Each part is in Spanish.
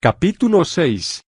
Capítulo 6.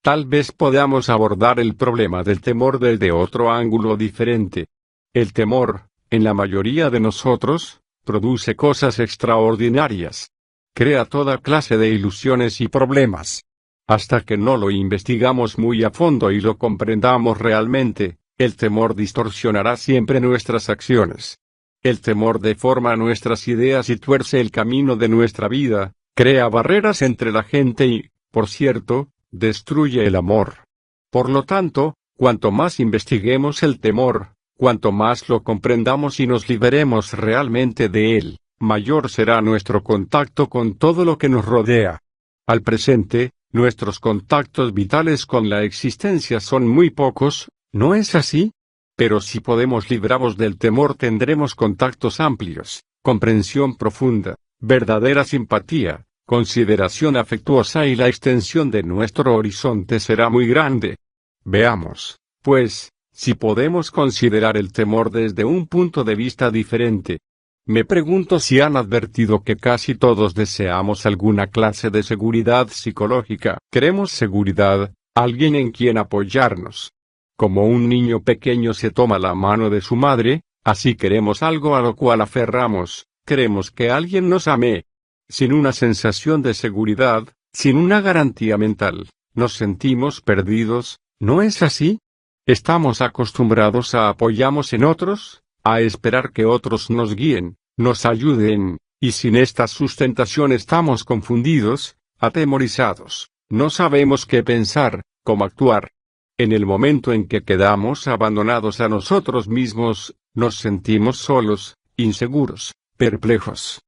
Tal vez podamos abordar el problema del temor desde otro ángulo diferente. El temor, en la mayoría de nosotros, produce cosas extraordinarias. Crea toda clase de ilusiones y problemas. Hasta que no lo investigamos muy a fondo y lo comprendamos realmente, el temor distorsionará siempre nuestras acciones. El temor deforma nuestras ideas y tuerce el camino de nuestra vida. Crea barreras entre la gente y, por cierto, destruye el amor. Por lo tanto, cuanto más investiguemos el temor, cuanto más lo comprendamos y nos liberemos realmente de él, mayor será nuestro contacto con todo lo que nos rodea. Al presente, nuestros contactos vitales con la existencia son muy pocos, ¿no es así? Pero si podemos librarnos del temor tendremos contactos amplios, comprensión profunda, verdadera simpatía, consideración afectuosa y la extensión de nuestro horizonte será muy grande. Veamos, pues, si podemos considerar el temor desde un punto de vista diferente. Me pregunto si han advertido que casi todos deseamos alguna clase de seguridad psicológica. Queremos seguridad, alguien en quien apoyarnos. Como un niño pequeño se toma la mano de su madre, así queremos algo a lo cual aferramos, queremos que alguien nos ame. Sin una sensación de seguridad, sin una garantía mental, nos sentimos perdidos, ¿no es así? Estamos acostumbrados a apoyarnos en otros, a esperar que otros nos guíen, nos ayuden, y sin esta sustentación estamos confundidos, atemorizados, no sabemos qué pensar, cómo actuar. En el momento en que quedamos abandonados a nosotros mismos, nos sentimos solos, inseguros, perplejos.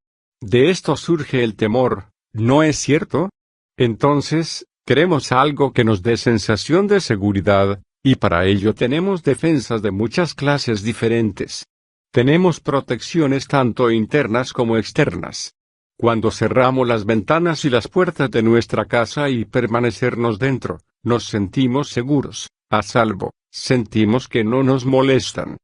De esto surge el temor, ¿no es cierto? Entonces, queremos algo que nos dé sensación de seguridad, y para ello tenemos defensas de muchas clases diferentes. Tenemos protecciones tanto internas como externas. Cuando cerramos las ventanas y las puertas de nuestra casa y permanecernos dentro, nos sentimos seguros, a salvo, sentimos que no nos molestan.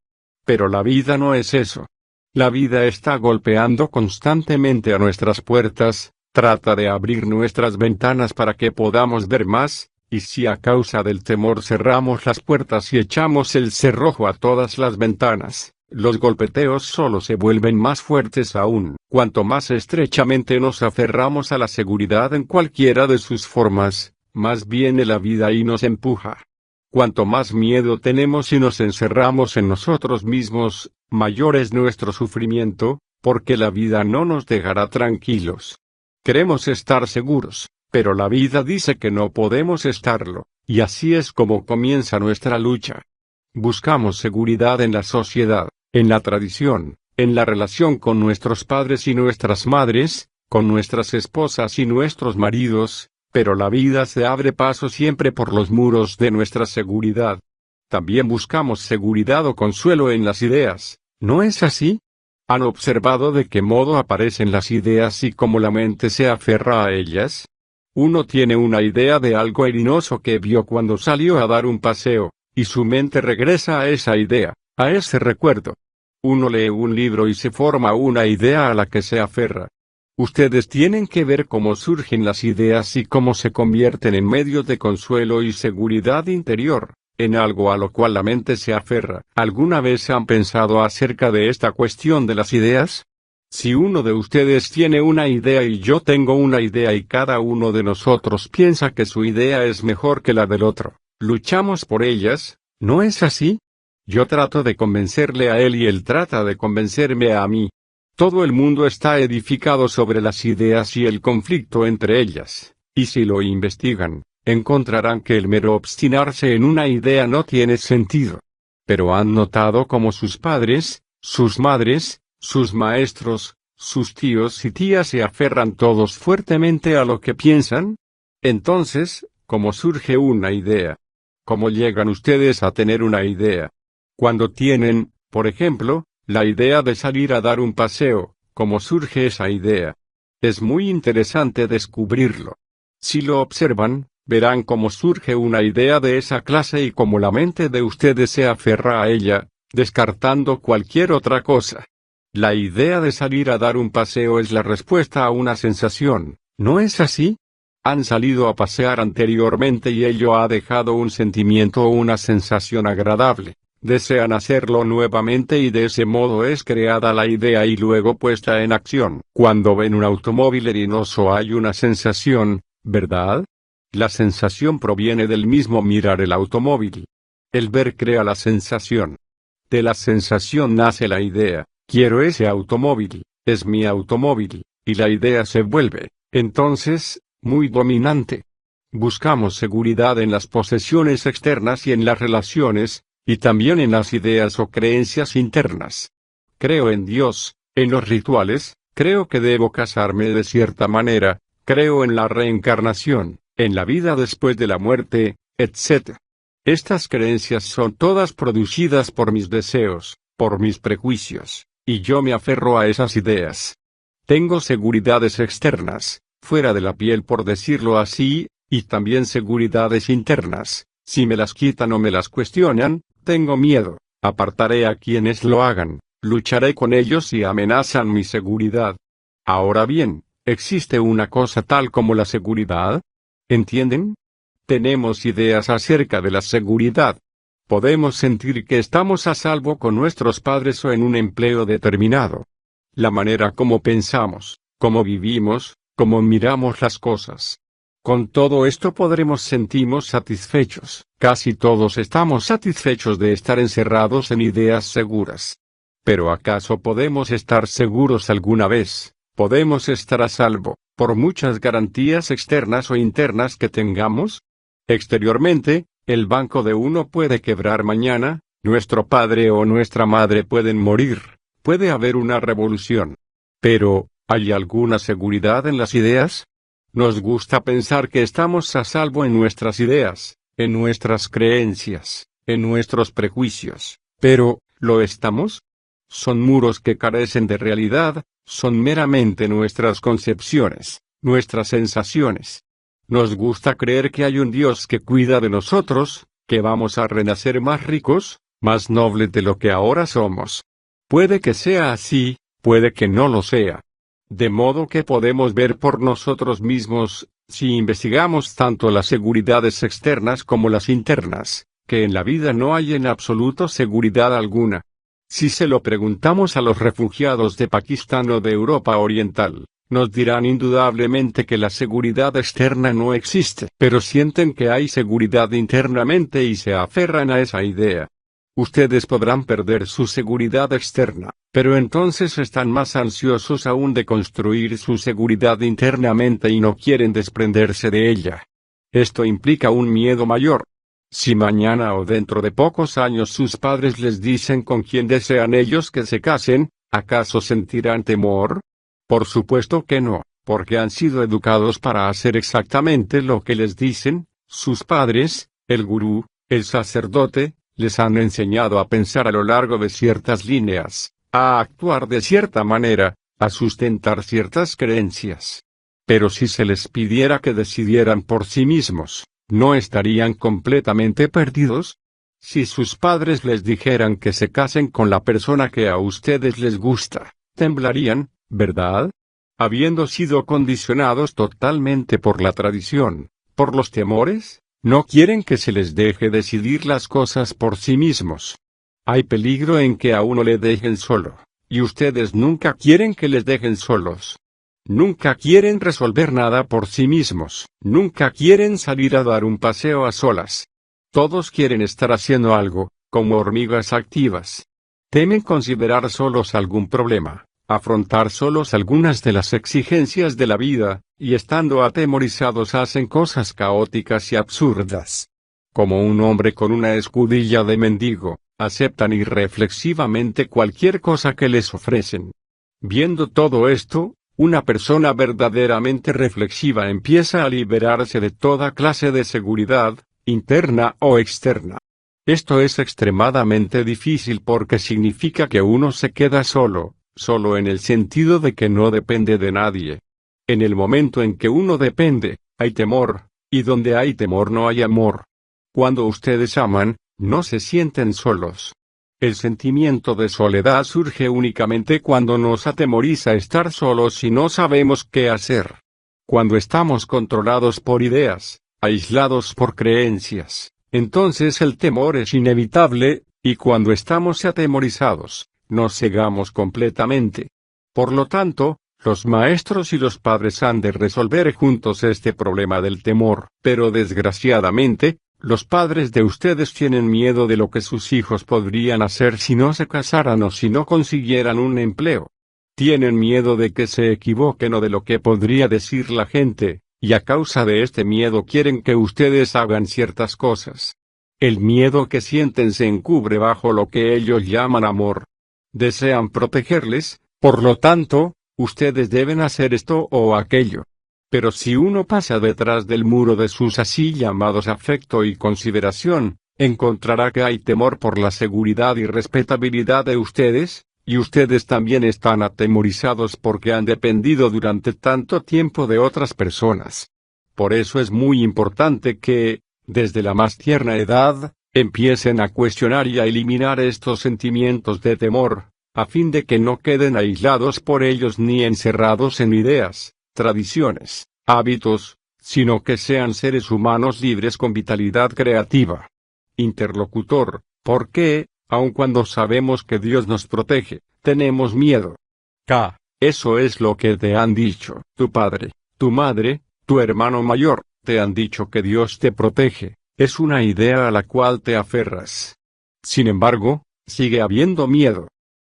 Pero la vida no es eso. La vida está golpeando constantemente a nuestras puertas, trata de abrir nuestras ventanas para que podamos ver más, y si a causa del temor cerramos las puertas y echamos el cerrojo a todas las ventanas, los golpeteos solo se vuelven más fuertes aún. Cuanto más estrechamente nos aferramos a la seguridad en cualquiera de sus formas, más viene la vida y nos empuja. Cuanto más miedo tenemos y nos encerramos en nosotros mismos, mayor es nuestro sufrimiento, porque la vida no nos dejará tranquilos. Queremos estar seguros, pero la vida dice que no podemos estarlo, y así es como comienza nuestra lucha. Buscamos seguridad en la sociedad, en la tradición, en la relación con nuestros padres y nuestras madres, con nuestras esposas y nuestros maridos, pero la vida se abre paso siempre por los muros de nuestra seguridad. También buscamos seguridad o consuelo en las ideas, ¿no es así? ¿Han observado de qué modo aparecen las ideas y cómo la mente se aferra a ellas? Uno tiene una idea de algo hermoso que vio cuando salió a dar un paseo, y su mente regresa a esa idea, a ese recuerdo. Uno lee un libro y se forma una idea a la que se aferra. Ustedes tienen que ver cómo surgen las ideas y cómo se convierten en medios de consuelo y seguridad interior, en algo a lo cual la mente se aferra. ¿Alguna vez han pensado acerca de esta cuestión de las ideas? Si uno de ustedes tiene una idea y yo tengo una idea y cada uno de nosotros piensa que su idea es mejor que la del otro, luchamos por ellas, ¿no es así? Yo trato de convencerle a él y él trata de convencerme a mí. Todo el mundo está edificado sobre las ideas y el conflicto entre ellas, y si lo investigan, encontrarán que el mero obstinarse en una idea no tiene sentido. Pero ¿han notado cómo sus padres, sus madres, sus maestros, sus tíos y tías se aferran todos fuertemente a lo que piensan? Entonces, ¿cómo surge una idea? ¿Cómo llegan ustedes a tener una idea? Cuando tienen, por ejemplo, la idea de salir a dar un paseo, ¿cómo surge esa idea? Es muy interesante descubrirlo. Si lo observan, verán cómo surge una idea de esa clase y cómo la mente de ustedes se aferra a ella, descartando cualquier otra cosa. La idea de salir a dar un paseo es la respuesta a una sensación, ¿no es así? Han salido a pasear anteriormente y ello ha dejado un sentimiento o una sensación agradable. Desean hacerlo nuevamente y de ese modo es creada la idea y luego puesta en acción. Cuando ven un automóvil herinoso hay una sensación, ¿verdad? La sensación proviene del mismo mirar el automóvil. El ver crea la sensación. De la sensación nace la idea, quiero ese automóvil, es mi automóvil, y la idea se vuelve, entonces, muy dominante. Buscamos seguridad en las posesiones externas y en las relaciones, y también en las ideas o creencias internas. Creo en Dios, en los rituales, creo que debo casarme de cierta manera, creo en la reencarnación, en la vida después de la muerte, etc. Estas creencias son todas producidas por mis deseos, por mis prejuicios, y yo me aferro a esas ideas. Tengo seguridades externas, fuera de la piel por decirlo así, y también seguridades internas. Si me las quitan o me las cuestionan, tengo miedo, apartaré a quienes lo hagan, lucharé con ellos si amenazan mi seguridad. Ahora bien, ¿existe una cosa tal como la seguridad? ¿Entienden? Tenemos ideas acerca de la seguridad. Podemos sentir que estamos a salvo con nuestros padres o en un empleo determinado. La manera como pensamos, cómo vivimos, cómo miramos las cosas. Con todo esto podremos sentirnos satisfechos. Casi todos estamos satisfechos de estar encerrados en ideas seguras. Pero ¿acaso podemos estar seguros alguna vez? ¿Podemos estar a salvo, por muchas garantías externas o internas que tengamos? Exteriormente, el banco de uno puede quebrar mañana, nuestro padre o nuestra madre pueden morir, puede haber una revolución. Pero, ¿hay alguna seguridad en las ideas? Nos gusta pensar que estamos a salvo en nuestras ideas, en nuestras creencias, en nuestros prejuicios. Pero, ¿lo estamos? Son muros que carecen de realidad, son meramente nuestras concepciones, nuestras sensaciones. Nos gusta creer que hay un Dios que cuida de nosotros, que vamos a renacer más ricos, más nobles de lo que ahora somos. Puede que sea así, puede que no lo sea. De modo que podemos ver por nosotros mismos, si investigamos tanto las seguridades externas como las internas, que en la vida no hay en absoluto seguridad alguna. Si se lo preguntamos a los refugiados de Pakistán o de Europa Oriental, nos dirán indudablemente que la seguridad externa no existe, pero sienten que hay seguridad internamente y se aferran a esa idea. Ustedes podrán perder su seguridad externa, pero entonces están más ansiosos aún de construir su seguridad internamente y no quieren desprenderse de ella. Esto implica un miedo mayor. Si mañana o dentro de pocos años sus padres les dicen con quién desean ellos que se casen, ¿acaso sentirán temor? Por supuesto que no, porque han sido educados para hacer exactamente lo que les dicen, sus padres, el gurú, el sacerdote, les han enseñado a pensar a lo largo de ciertas líneas, a actuar de cierta manera, a sustentar ciertas creencias. Pero si se les pidiera que decidieran por sí mismos, ¿no estarían completamente perdidos? Si sus padres les dijeran que se casen con la persona que a ustedes les gusta, temblarían, ¿verdad? Habiendo sido condicionados totalmente por la tradición, por los temores, no quieren que se les deje decidir las cosas por sí mismos. Hay peligro en que a uno le dejen solo, y ustedes nunca quieren que les dejen solos. Nunca quieren resolver nada por sí mismos, nunca quieren salir a dar un paseo a solas. Todos quieren estar haciendo algo, como hormigas activas. Temen considerar solos algún problema, afrontar solos algunas de las exigencias de la vida, y estando atemorizados hacen cosas caóticas y absurdas. Como un hombre con una escudilla de mendigo, aceptan irreflexivamente cualquier cosa que les ofrecen. Viendo todo esto, una persona verdaderamente reflexiva empieza a liberarse de toda clase de seguridad, interna o externa. Esto es extremadamente difícil porque significa que uno se queda solo en el sentido de que no depende de nadie. En el momento en que uno depende, hay temor, y donde hay temor no hay amor. Cuando ustedes aman, no se sienten solos. El sentimiento de soledad surge únicamente cuando nos atemoriza estar solos y no sabemos qué hacer. Cuando estamos controlados por ideas, aislados por creencias, entonces el temor es inevitable, y cuando estamos atemorizados, nos cegamos completamente. Por lo tanto, los maestros y los padres han de resolver juntos este problema del temor. Pero desgraciadamente, los padres de ustedes tienen miedo de lo que sus hijos podrían hacer si no se casaran o si no consiguieran un empleo. Tienen miedo de que se equivoquen o de lo que podría decir la gente, y a causa de este miedo quieren que ustedes hagan ciertas cosas. El miedo que sienten se encubre bajo lo que ellos llaman amor. Desean protegerles, por lo tanto, ustedes deben hacer esto o aquello. Pero si uno pasa detrás del muro de sus así llamados afecto y consideración, encontrará que hay temor por la seguridad y respetabilidad de ustedes, y ustedes también están atemorizados porque han dependido durante tanto tiempo de otras personas. Por eso es muy importante que, desde la más tierna edad, empiecen a cuestionar y a eliminar estos sentimientos de temor, a fin de que no queden aislados por ellos ni encerrados en ideas, tradiciones, hábitos, sino que sean seres humanos libres con vitalidad creativa. Interlocutor, ¿por qué, aun cuando sabemos que Dios nos protege, tenemos miedo? K. Eso es lo que te han dicho tu padre, tu madre, tu hermano mayor, te han dicho que Dios te protege, es una idea a la cual te aferras. Sin embargo, sigue habiendo miedo.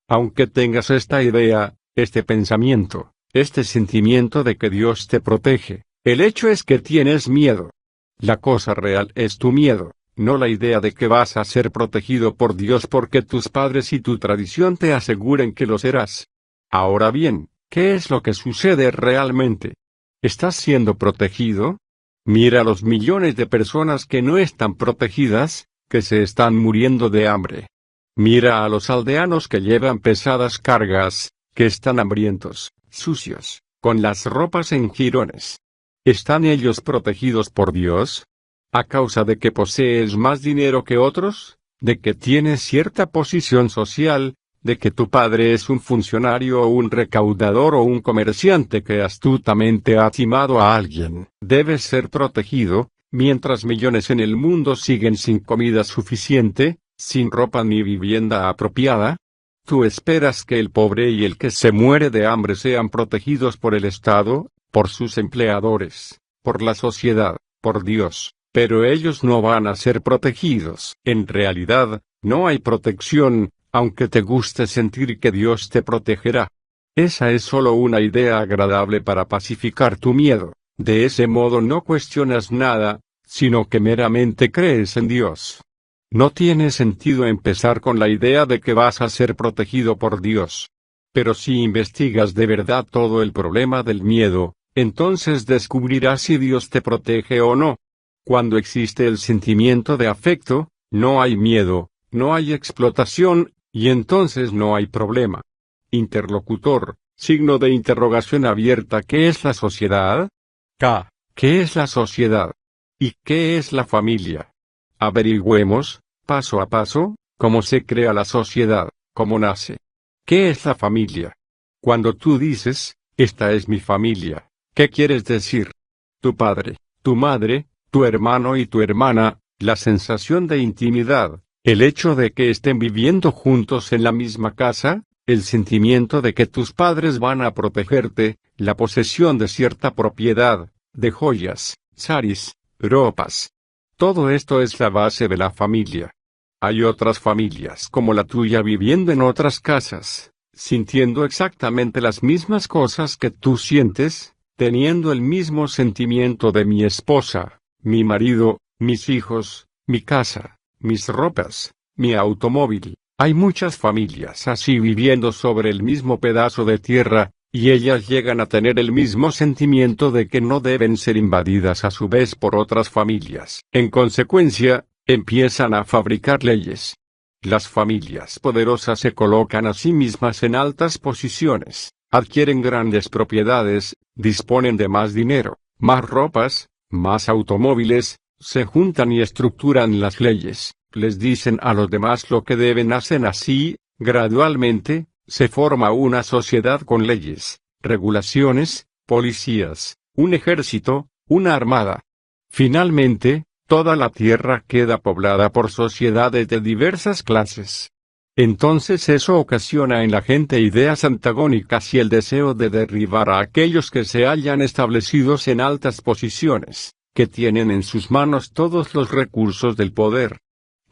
Aunque tengas esta idea, este pensamiento, este sentimiento de que Dios te protege, el hecho es que tienes miedo. La cosa real es tu miedo, no la idea de que vas a ser protegido por Dios porque tus padres y tu tradición te aseguren que lo serás. Ahora bien, ¿qué es lo que sucede realmente? ¿Estás siendo protegido? Mira los millones de personas que no están protegidas, que se están muriendo de hambre. Mira a los aldeanos que llevan pesadas cargas, que están hambrientos, sucios, con las ropas en jirones. ¿Están ellos protegidos por Dios? ¿A causa de que posees más dinero que otros? ¿De que tienes cierta posición social? ¿De que tu padre es un funcionario o un recaudador o un comerciante que astutamente ha timado a alguien? Debes ser protegido, mientras millones en el mundo siguen sin comida suficiente, sin ropa ni vivienda apropiada. ¿Tú esperas que el pobre y el que se muere de hambre sean protegidos por el Estado, por sus empleadores, por la sociedad, por Dios? Pero ellos no van a ser protegidos. En realidad, no hay protección, aunque te guste sentir que Dios te protegerá. Esa es solo una idea agradable para pacificar tu miedo. De ese modo no cuestionas nada, sino que meramente crees en Dios. No tiene sentido empezar con la idea de que vas a ser protegido por Dios. Pero si investigas de verdad todo el problema del miedo, entonces descubrirás si Dios te protege o no. Cuando existe el sentimiento de afecto, no hay miedo, no hay explotación, y entonces no hay problema. Interlocutor, signo de interrogación abierta. ¿Qué es la sociedad? K. ¿Qué es la sociedad? ¿Y qué es la familia? Averigüemos, paso a paso, cómo se crea la sociedad, cómo nace. ¿Qué es la familia? Cuando tú dices, esta es mi familia, ¿qué quieres decir? Tu padre, tu madre, tu hermano y tu hermana, la sensación de intimidad, el hecho de que estén viviendo juntos en la misma casa, el sentimiento de que tus padres van a protegerte, la posesión de cierta propiedad, de joyas, saris, ropas. Todo esto es la base de la familia. Hay otras familias como la tuya viviendo en otras casas, sintiendo exactamente las mismas cosas que tú sientes, teniendo el mismo sentimiento de mi esposa, mi marido, mis hijos, mi casa, mis ropas, mi automóvil. Hay muchas familias así viviendo sobre el mismo pedazo de tierra, y ellas llegan a tener el mismo sentimiento de que no deben ser invadidas a su vez por otras familias. En consecuencia, empiezan a fabricar leyes. Las familias poderosas se colocan a sí mismas en altas posiciones, adquieren grandes propiedades, disponen de más dinero, más ropas, más automóviles, se juntan y estructuran las leyes, les dicen a los demás lo que deben hacer. Así, gradualmente, se forma una sociedad con leyes, regulaciones, policías, un ejército, una armada. Finalmente, toda la tierra queda poblada por sociedades de diversas clases. Entonces eso ocasiona en la gente ideas antagónicas y el deseo de derribar a aquellos que se hallan establecidos en altas posiciones, que tienen en sus manos todos los recursos del poder.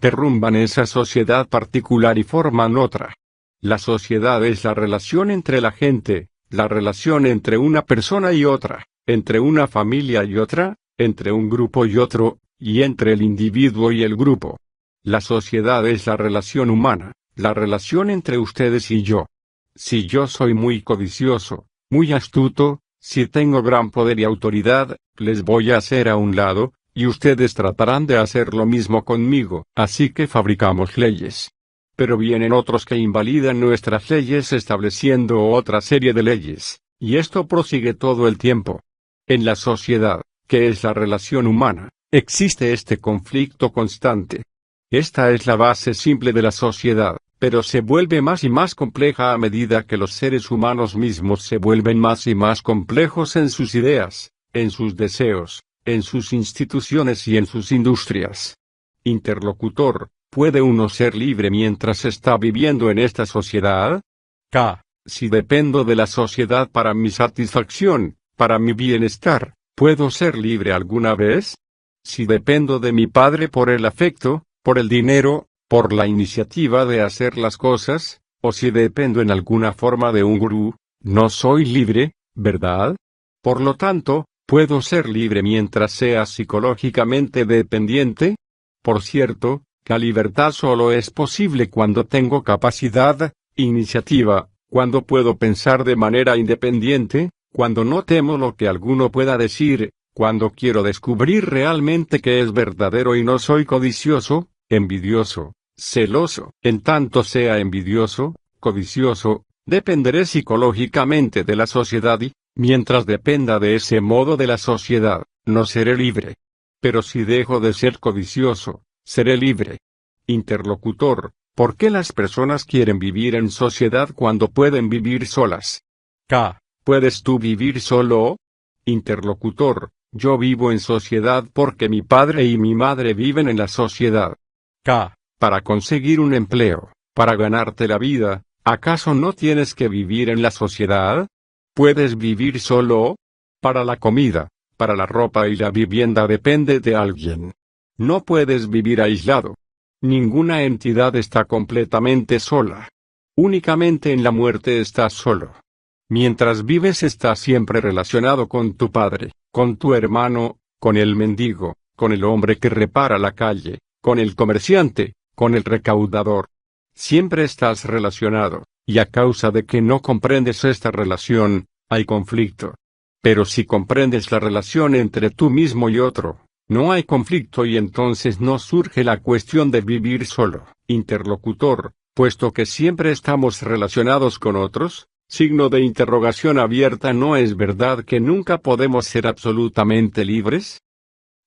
Derrumban esa sociedad particular y forman otra. La sociedad es la relación entre la gente, la relación entre una persona y otra, entre una familia y otra, entre un grupo y otro, y entre el individuo y el grupo. La sociedad es la relación humana, la relación entre ustedes y yo. Si yo soy muy codicioso, muy astuto, si tengo gran poder y autoridad, les voy a hacer a un lado, y ustedes tratarán de hacer lo mismo conmigo. Así que fabricamos leyes. Pero vienen otros que invalidan nuestras leyes estableciendo otra serie de leyes, y esto prosigue todo el tiempo. En la sociedad, que es la relación humana, existe este conflicto constante. Esta es la base simple de la sociedad, pero se vuelve más y más compleja a medida que los seres humanos mismos se vuelven más y más complejos en sus ideas, en sus deseos, en sus instituciones y en sus industrias. Interlocutor, ¿puede uno ser libre mientras está viviendo en esta sociedad? K. Si dependo de la sociedad para mi satisfacción, para mi bienestar, ¿puedo ser libre alguna vez? Si dependo de mi padre por el afecto, por el dinero, por la iniciativa de hacer las cosas, o si dependo en alguna forma de un gurú, no soy libre, ¿verdad? Por lo tanto, ¿puedo ser libre mientras sea psicológicamente dependiente? Por cierto, la libertad solo es posible cuando tengo capacidad, iniciativa, cuando puedo pensar de manera independiente, cuando no temo lo que alguno pueda decir, cuando quiero descubrir realmente que es verdadero y no soy codicioso, envidioso, celoso. En tanto sea envidioso, codicioso, dependeré psicológicamente de la sociedad y, mientras dependa de ese modo de la sociedad, no seré libre. Pero si dejo de ser codicioso, seré libre. Interlocutor, ¿por qué las personas quieren vivir en sociedad cuando pueden vivir solas? K. ¿Puedes tú vivir solo? Interlocutor, yo vivo en sociedad porque mi padre y mi madre viven en la sociedad. K. Para conseguir un empleo, para ganarte la vida, ¿acaso no tienes que vivir en la sociedad? ¿Puedes vivir solo? Para la comida, para la ropa y la vivienda depende de alguien. No puedes vivir aislado. Ninguna entidad está completamente sola. Únicamente en la muerte estás solo. Mientras vives estás siempre relacionado con tu padre, con tu hermano, con el mendigo, con el hombre que repara la calle, con el comerciante, con el recaudador. Siempre estás relacionado, y a causa de que no comprendes esta relación, hay conflicto. Pero si comprendes la relación entre tú mismo y otro, no hay conflicto y entonces no surge la cuestión de vivir solo. Interlocutor, puesto que siempre estamos relacionados con otros, signo de interrogación abierta, ¿no es verdad que nunca podemos ser absolutamente libres?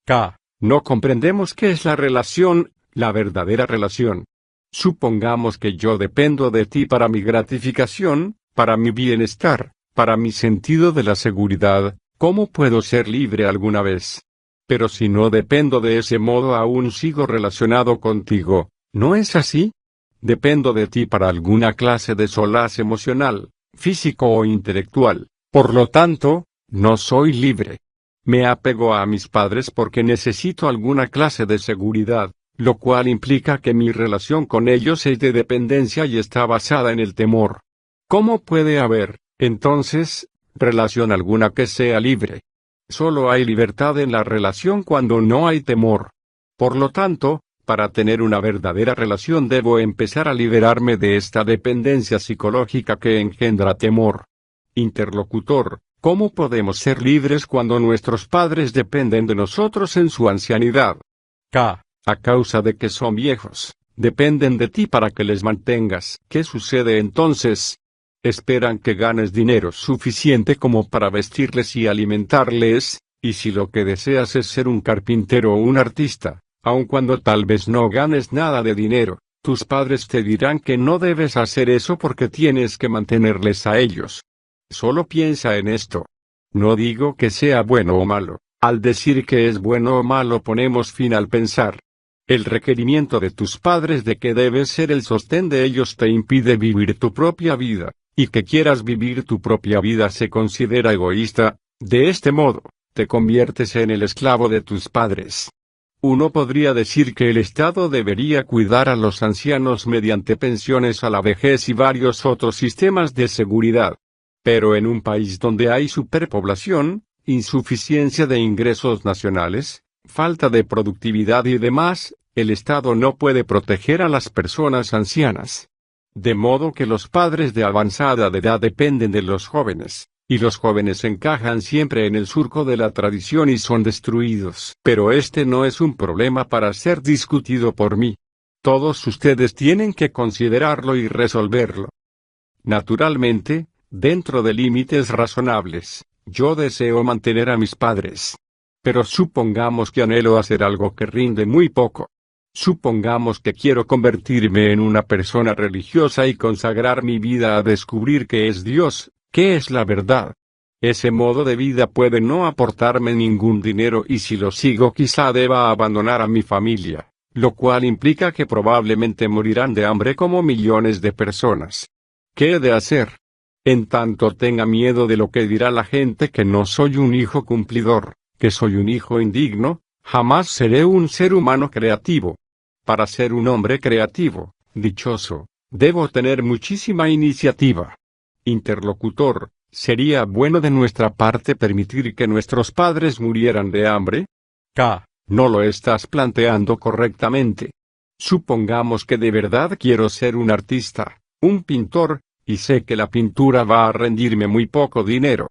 K. No comprendemos qué es la relación, la verdadera relación. Supongamos que yo dependo de ti para mi gratificación, para mi bienestar, para mi sentido de la seguridad, ¿cómo puedo ser libre alguna vez? Pero si no dependo de ese modo aún sigo relacionado contigo, ¿no es así? Dependo de ti para alguna clase de solaz emocional, físico o intelectual, por lo tanto, no soy libre. Me apego a mis padres porque necesito alguna clase de seguridad, lo cual implica que mi relación con ellos es de dependencia y está basada en el temor. ¿Cómo puede haber, entonces, relación alguna que sea libre? Solo hay libertad en la relación cuando no hay temor. Por lo tanto, para tener una verdadera relación debo empezar a liberarme de esta dependencia psicológica que engendra temor. Interlocutor, ¿cómo podemos ser libres cuando nuestros padres dependen de nosotros en su ancianidad? K. A causa de que son viejos, dependen de ti para que les mantengas. ¿Qué sucede entonces? Esperan que ganes dinero suficiente como para vestirles y alimentarles, y si lo que deseas es ser un carpintero o un artista, aun cuando tal vez no ganes nada de dinero, tus padres te dirán que no debes hacer eso porque tienes que mantenerles a ellos. Solo piensa en esto. No digo que sea bueno o malo. Al decir que es bueno o malo ponemos fin al pensar. El requerimiento de tus padres de que debes ser el sostén de ellos te impide vivir tu propia vida, y que quieras vivir tu propia vida se considera egoísta. De este modo, te conviertes en el esclavo de tus padres. Uno podría decir que el Estado debería cuidar a los ancianos mediante pensiones a la vejez y varios otros sistemas de seguridad. Pero en un país donde hay superpoblación, insuficiencia de ingresos nacionales, falta de productividad y demás, el Estado no puede proteger a las personas ancianas. De modo que los padres de avanzada edad dependen de los jóvenes, y los jóvenes encajan siempre en el surco de la tradición y son destruidos. Pero este no es un problema para ser discutido por mí. Todos ustedes tienen que considerarlo y resolverlo. Naturalmente, dentro de límites razonables, yo deseo mantener a mis padres. Pero supongamos que anhelo hacer algo que rinde muy poco. Supongamos que quiero convertirme en una persona religiosa y consagrar mi vida a descubrir qué es Dios, qué es la verdad. Ese modo de vida puede no aportarme ningún dinero y si lo sigo quizá deba abandonar a mi familia, lo cual implica que probablemente morirán de hambre como millones de personas. ¿Qué he de hacer? En tanto tenga miedo de lo que dirá la gente que no soy un hijo cumplidor, que soy un hijo indigno, jamás seré un ser humano creativo. Para ser un hombre creativo, dichoso, debo tener muchísima iniciativa. Interlocutor, ¿sería bueno de nuestra parte permitir que nuestros padres murieran de hambre? K. No lo estás planteando correctamente. Supongamos que de verdad quiero ser un artista, un pintor, y sé que la pintura va a rendirme muy poco dinero.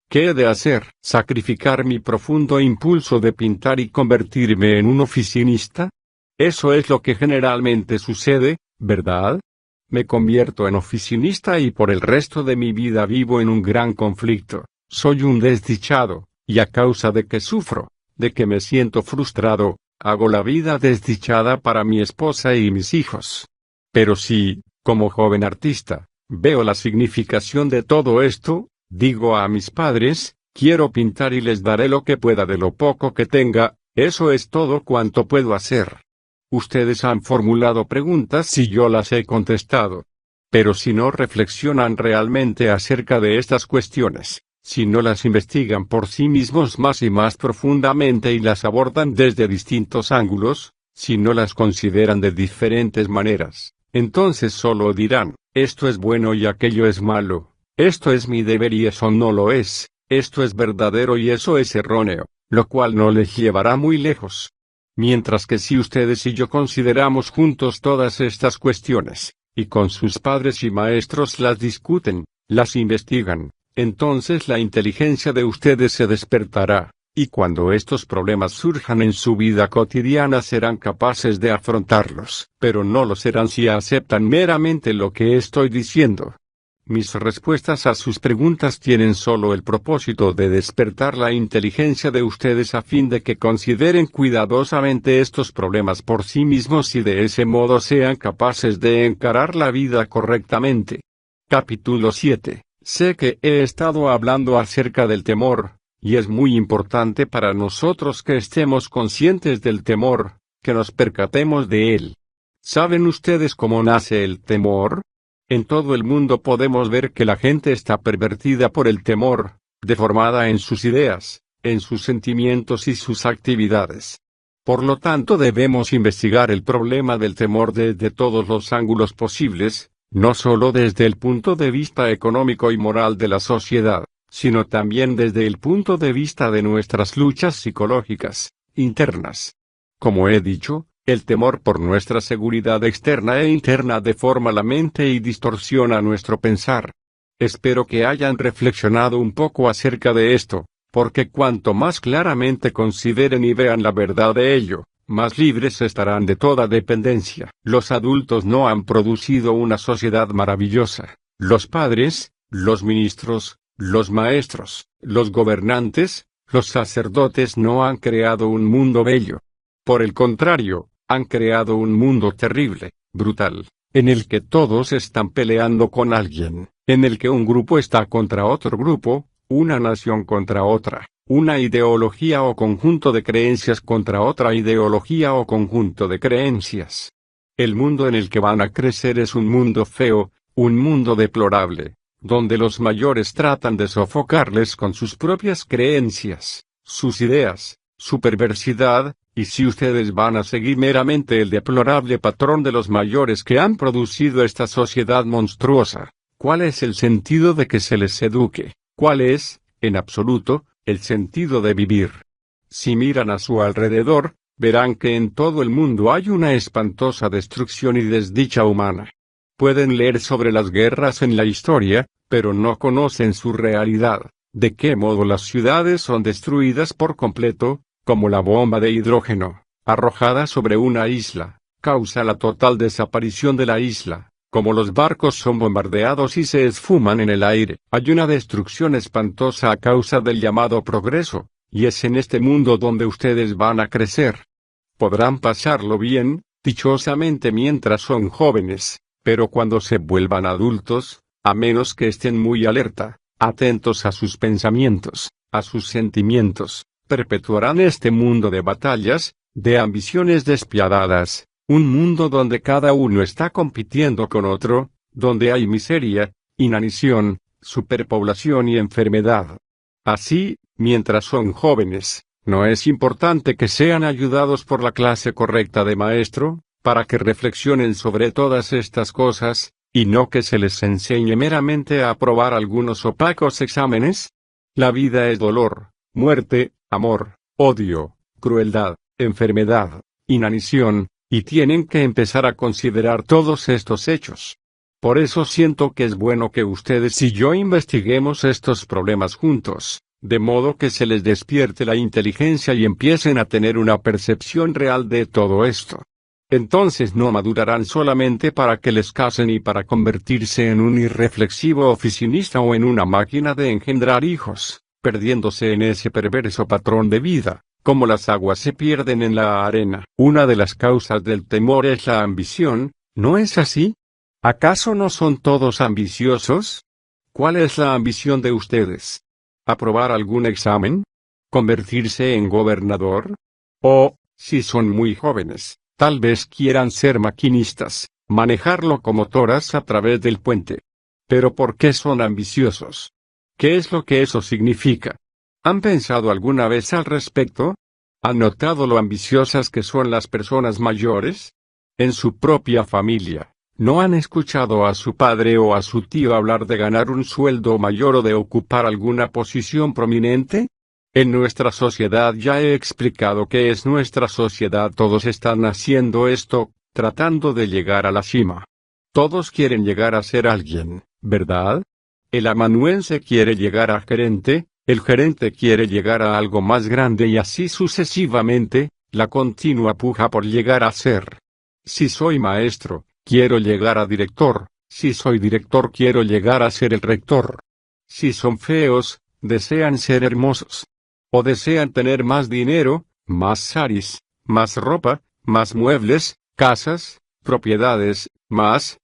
¿Qué he de hacer? ¿Sacrificar mi profundo impulso de pintar y convertirme en un oficinista? Eso es lo que generalmente sucede, ¿verdad? Me convierto en oficinista y por el resto de mi vida vivo en un gran conflicto. Soy un desdichado, y a causa de que sufro, de que me siento frustrado, hago la vida desdichada para mi esposa y mis hijos. Pero si, como joven artista, veo la significación de todo esto, digo a mis padres, quiero pintar y les daré lo que pueda de lo poco que tenga, eso es todo cuanto puedo hacer. Ustedes han formulado preguntas y yo las he contestado. Pero si no reflexionan realmente acerca de estas cuestiones, si no las investigan por sí mismos más y más profundamente y las abordan desde distintos ángulos, si no las consideran de diferentes maneras, entonces solo dirán, esto es bueno y aquello es malo, esto es mi deber y eso no lo es, esto es verdadero y eso es erróneo, lo cual no les llevará muy lejos. Mientras que si ustedes y yo consideramos juntos todas estas cuestiones, y con sus padres y maestros las discuten, las investigan, entonces la inteligencia de ustedes se despertará, y cuando estos problemas surjan en su vida cotidiana serán capaces de afrontarlos, pero no lo serán si aceptan meramente lo que estoy diciendo. Mis respuestas a sus preguntas tienen solo el propósito de despertar la inteligencia de ustedes a fin de que consideren cuidadosamente estos problemas por sí mismos y de ese modo sean capaces de encarar la vida correctamente. Capítulo 7. Sé que he estado hablando acerca del temor, y es muy importante para nosotros que estemos conscientes del temor, que nos percatemos de él. ¿Saben ustedes cómo nace el temor? En todo el mundo podemos ver que la gente está pervertida por el temor, deformada en sus ideas, en sus sentimientos y sus actividades. Por lo tanto debemos investigar el problema del temor desde todos los ángulos posibles, no solo desde el punto de vista económico y moral de la sociedad, sino también desde el punto de vista de nuestras luchas psicológicas, internas. Como he dicho, el temor por nuestra seguridad externa e interna deforma la mente y distorsiona nuestro pensar. Espero que hayan reflexionado un poco acerca de esto, porque cuanto más claramente consideren y vean la verdad de ello, más libres estarán de toda dependencia. Los adultos no han producido una sociedad maravillosa. Los padres, los ministros, los maestros, los gobernantes, los sacerdotes no han creado un mundo bello. Por el contrario, han creado un mundo terrible, brutal, en el que todos están peleando con alguien, en el que un grupo está contra otro grupo, una nación contra otra, una ideología o conjunto de creencias contra otra ideología o conjunto de creencias. El mundo en el que van a crecer es un mundo feo, un mundo deplorable, donde los mayores tratan de sofocarles con sus propias creencias, sus ideas, su perversidad, y si ustedes van a seguir meramente el deplorable patrón de los mayores que han producido esta sociedad monstruosa, ¿cuál es el sentido de que se les eduque? ¿Cuál es, en absoluto, el sentido de vivir? Si miran a su alrededor, verán que en todo el mundo hay una espantosa destrucción y desdicha humana. Pueden leer sobre las guerras en la historia, pero no conocen su realidad, de qué modo las ciudades son destruidas por completo, como la bomba de hidrógeno, arrojada sobre una isla, causa la total desaparición de la isla, como los barcos son bombardeados y se esfuman en el aire. Hay una destrucción espantosa a causa del llamado progreso, y es en este mundo donde ustedes van a crecer. Podrán pasarlo bien, dichosamente mientras son jóvenes, pero cuando se vuelvan adultos, a menos que estén muy alerta, atentos a sus pensamientos, a sus sentimientos, perpetuarán este mundo de batallas, de ambiciones despiadadas, un mundo donde cada uno está compitiendo con otro, donde hay miseria, inanición, superpoblación y enfermedad. Así, mientras son jóvenes, no es importante que sean ayudados por la clase correcta de maestro, para que reflexionen sobre todas estas cosas, y no que se les enseñe meramente a aprobar algunos opacos exámenes. La vida es dolor, muerte, amor, odio, crueldad, enfermedad, inanición, y tienen que empezar a considerar todos estos hechos. Por eso siento que es bueno que ustedes y yo investiguemos estos problemas juntos, de modo que se les despierte la inteligencia y empiecen a tener una percepción real de todo esto. Entonces no madurarán solamente para que les casen y para convertirse en un irreflexivo oficinista o en una máquina de engendrar hijos, perdiéndose en ese perverso patrón de vida, como las aguas se pierden en la arena. Una de las causas del temor es la ambición, ¿no es así? ¿Acaso no son todos ambiciosos? ¿Cuál es la ambición de ustedes? ¿Aprobar algún examen? ¿Convertirse en gobernador? O, si son muy jóvenes, tal vez quieran ser maquinistas, manejar locomotoras a través del puente. ¿Pero por qué son ambiciosos? ¿Qué es lo que eso significa? ¿Han pensado alguna vez al respecto? ¿Han notado lo ambiciosas que son las personas mayores? En su propia familia, ¿no han escuchado a su padre o a su tío hablar de ganar un sueldo mayor o de ocupar alguna posición prominente? En nuestra sociedad ya he explicado qué es nuestra sociedad. Todos están haciendo esto, tratando de llegar a la cima. Todos quieren llegar a ser alguien, ¿verdad? El amanuense quiere llegar a gerente, el gerente quiere llegar a algo más grande y así sucesivamente, la continua puja por llegar a ser. Si soy maestro, quiero llegar a director, si soy director quiero llegar a ser el rector. Si son feos, desean ser hermosos. O desean tener más dinero, más saris, más ropa, más muebles, casas, propiedades, más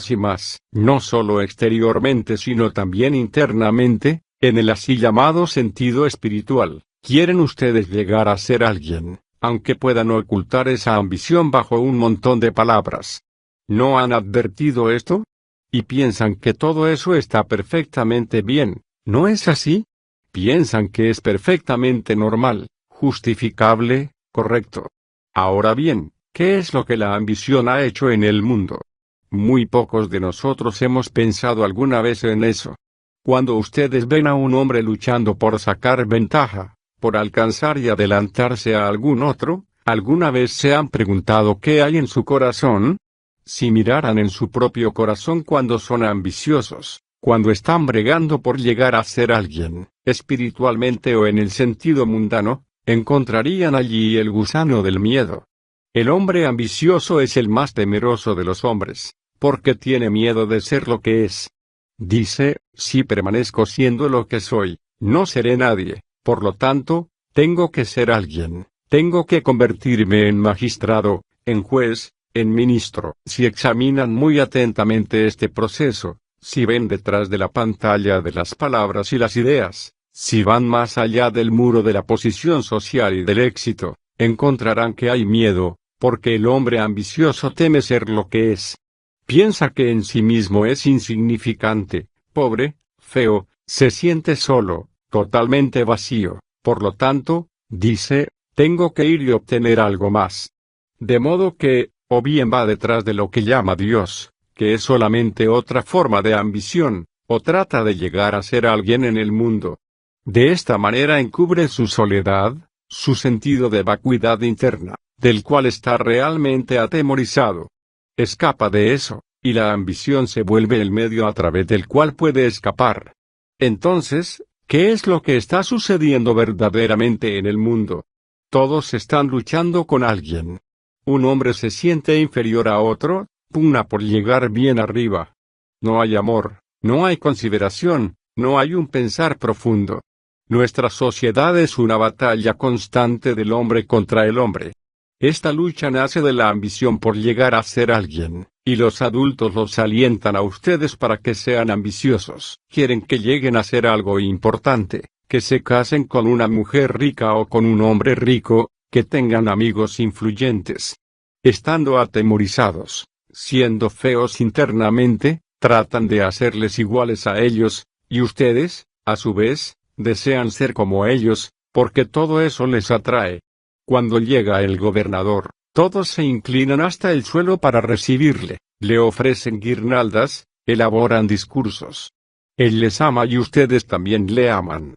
y más, no solo exteriormente sino también internamente, en el así llamado sentido espiritual. ¿Quieren ustedes llegar a ser alguien, aunque puedan ocultar esa ambición bajo un montón de palabras? ¿No han advertido esto? Y piensan que todo eso está perfectamente bien, ¿no es así? Piensan que es perfectamente normal, justificable, correcto. Ahora bien, ¿qué es lo que la ambición ha hecho en el mundo? Muy pocos de nosotros hemos pensado alguna vez en eso. Cuando ustedes ven a un hombre luchando por sacar ventaja, por alcanzar y adelantarse a algún otro, ¿alguna vez se han preguntado qué hay en su corazón? Si miraran en su propio corazón cuando son ambiciosos, cuando están bregando por llegar a ser alguien, espiritualmente o en el sentido mundano, encontrarían allí el gusano del miedo. El hombre ambicioso es el más temeroso de los hombres, porque tiene miedo de ser lo que es. Dice, si permanezco siendo lo que soy, no seré nadie, por lo tanto, tengo que ser alguien, tengo que convertirme en magistrado, en juez, en ministro. Si examinan muy atentamente este proceso, si ven detrás de la pantalla de las palabras y las ideas, si van más allá del muro de la posición social y del éxito, encontrarán que hay miedo, porque el hombre ambicioso teme ser lo que es. Piensa que en sí mismo es insignificante, pobre, feo, se siente solo, totalmente vacío, por lo tanto, dice, tengo que ir y obtener algo más. De modo que, o bien va detrás de lo que llama Dios, que es solamente otra forma de ambición, o trata de llegar a ser alguien en el mundo. De esta manera encubre su soledad, su sentido de vacuidad interna, del cual está realmente atemorizado. Escapa de eso, y la ambición se vuelve el medio a través del cual puede escapar. Entonces, ¿qué es lo que está sucediendo verdaderamente en el mundo? Todos están luchando con alguien. Un hombre se siente inferior a otro, pugna por llegar bien arriba. No hay amor, no hay consideración, no hay un pensar profundo. Nuestra sociedad es una batalla constante del hombre contra el hombre. Esta lucha nace de la ambición por llegar a ser alguien, y los adultos los alientan a ustedes para que sean ambiciosos. Quieren que lleguen a ser algo importante, que se casen con una mujer rica o con un hombre rico, que tengan amigos influyentes. Estando atemorizados, siendo feos internamente, tratan de hacerles iguales a ellos, y ustedes, a su vez, desean ser como ellos, porque todo eso les atrae. Cuando llega el gobernador, todos se inclinan hasta el suelo para recibirle, le ofrecen guirnaldas, elaboran discursos. Él les ama y ustedes también le aman.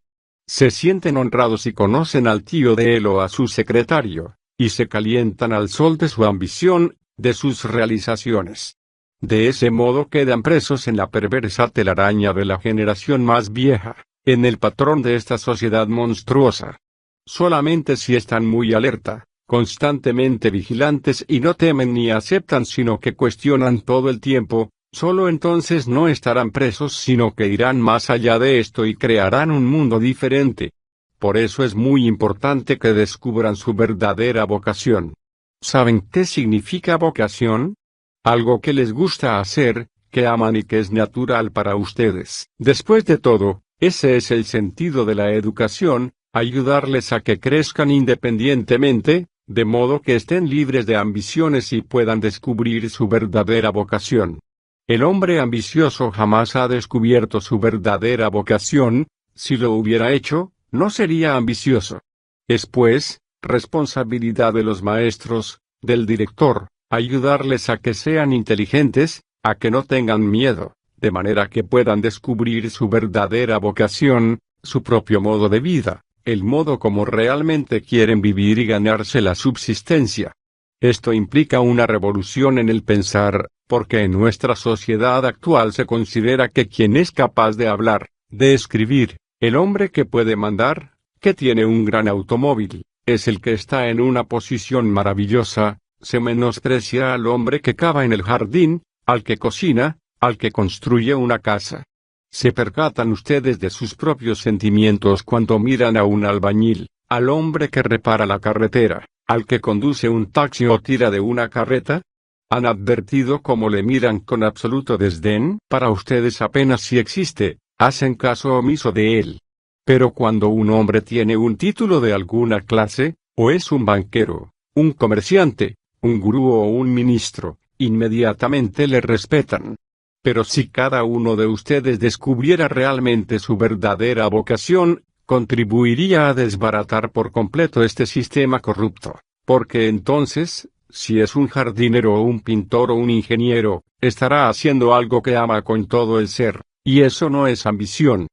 Se sienten honrados y conocen al tío de él o a su secretario, y se calientan al sol de su ambición, de sus realizaciones. De ese modo quedan presos en la perversa telaraña de la generación más vieja, en el patrón de esta sociedad monstruosa. Solamente si están muy alerta, constantemente vigilantes y no temen ni aceptan sino que cuestionan todo el tiempo, solo entonces no estarán presos sino que irán más allá de esto y crearán un mundo diferente. Por eso es muy importante que descubran su verdadera vocación. ¿Saben qué significa vocación? Algo que les gusta hacer, que aman y que es natural para ustedes. Después de todo, ese es el sentido de la educación, ayudarles a que crezcan independientemente, de modo que estén libres de ambiciones y puedan descubrir su verdadera vocación. El hombre ambicioso jamás ha descubierto su verdadera vocación, si lo hubiera hecho, no sería ambicioso. Es pues, responsabilidad de los maestros, del director, ayudarles a que sean inteligentes, a que no tengan miedo, de manera que puedan descubrir su verdadera vocación, su propio modo de vida, el modo como realmente quieren vivir y ganarse la subsistencia. Esto implica una revolución en el pensar, porque en nuestra sociedad actual se considera que quien es capaz de hablar, de escribir, el hombre que puede mandar, que tiene un gran automóvil, es el que está en una posición maravillosa. Se menosprecia al hombre que cava en el jardín, al que cocina, al que construye una casa. ¿Se percatan ustedes de sus propios sentimientos cuando miran a un albañil, al hombre que repara la carretera, al que conduce un taxi o tira de una carreta? ¿Han advertido cómo le miran con absoluto desdén? Para ustedes apenas si existe, hacen caso omiso de él. Pero cuando un hombre tiene un título de alguna clase, o es un banquero, un comerciante, un gurú o un ministro, inmediatamente le respetan. Pero si cada uno de ustedes descubriera realmente su verdadera vocación, contribuiría a desbaratar por completo este sistema corrupto, porque entonces, si es un jardinero o un pintor o un ingeniero, estará haciendo algo que ama con todo el ser, y eso no es ambición.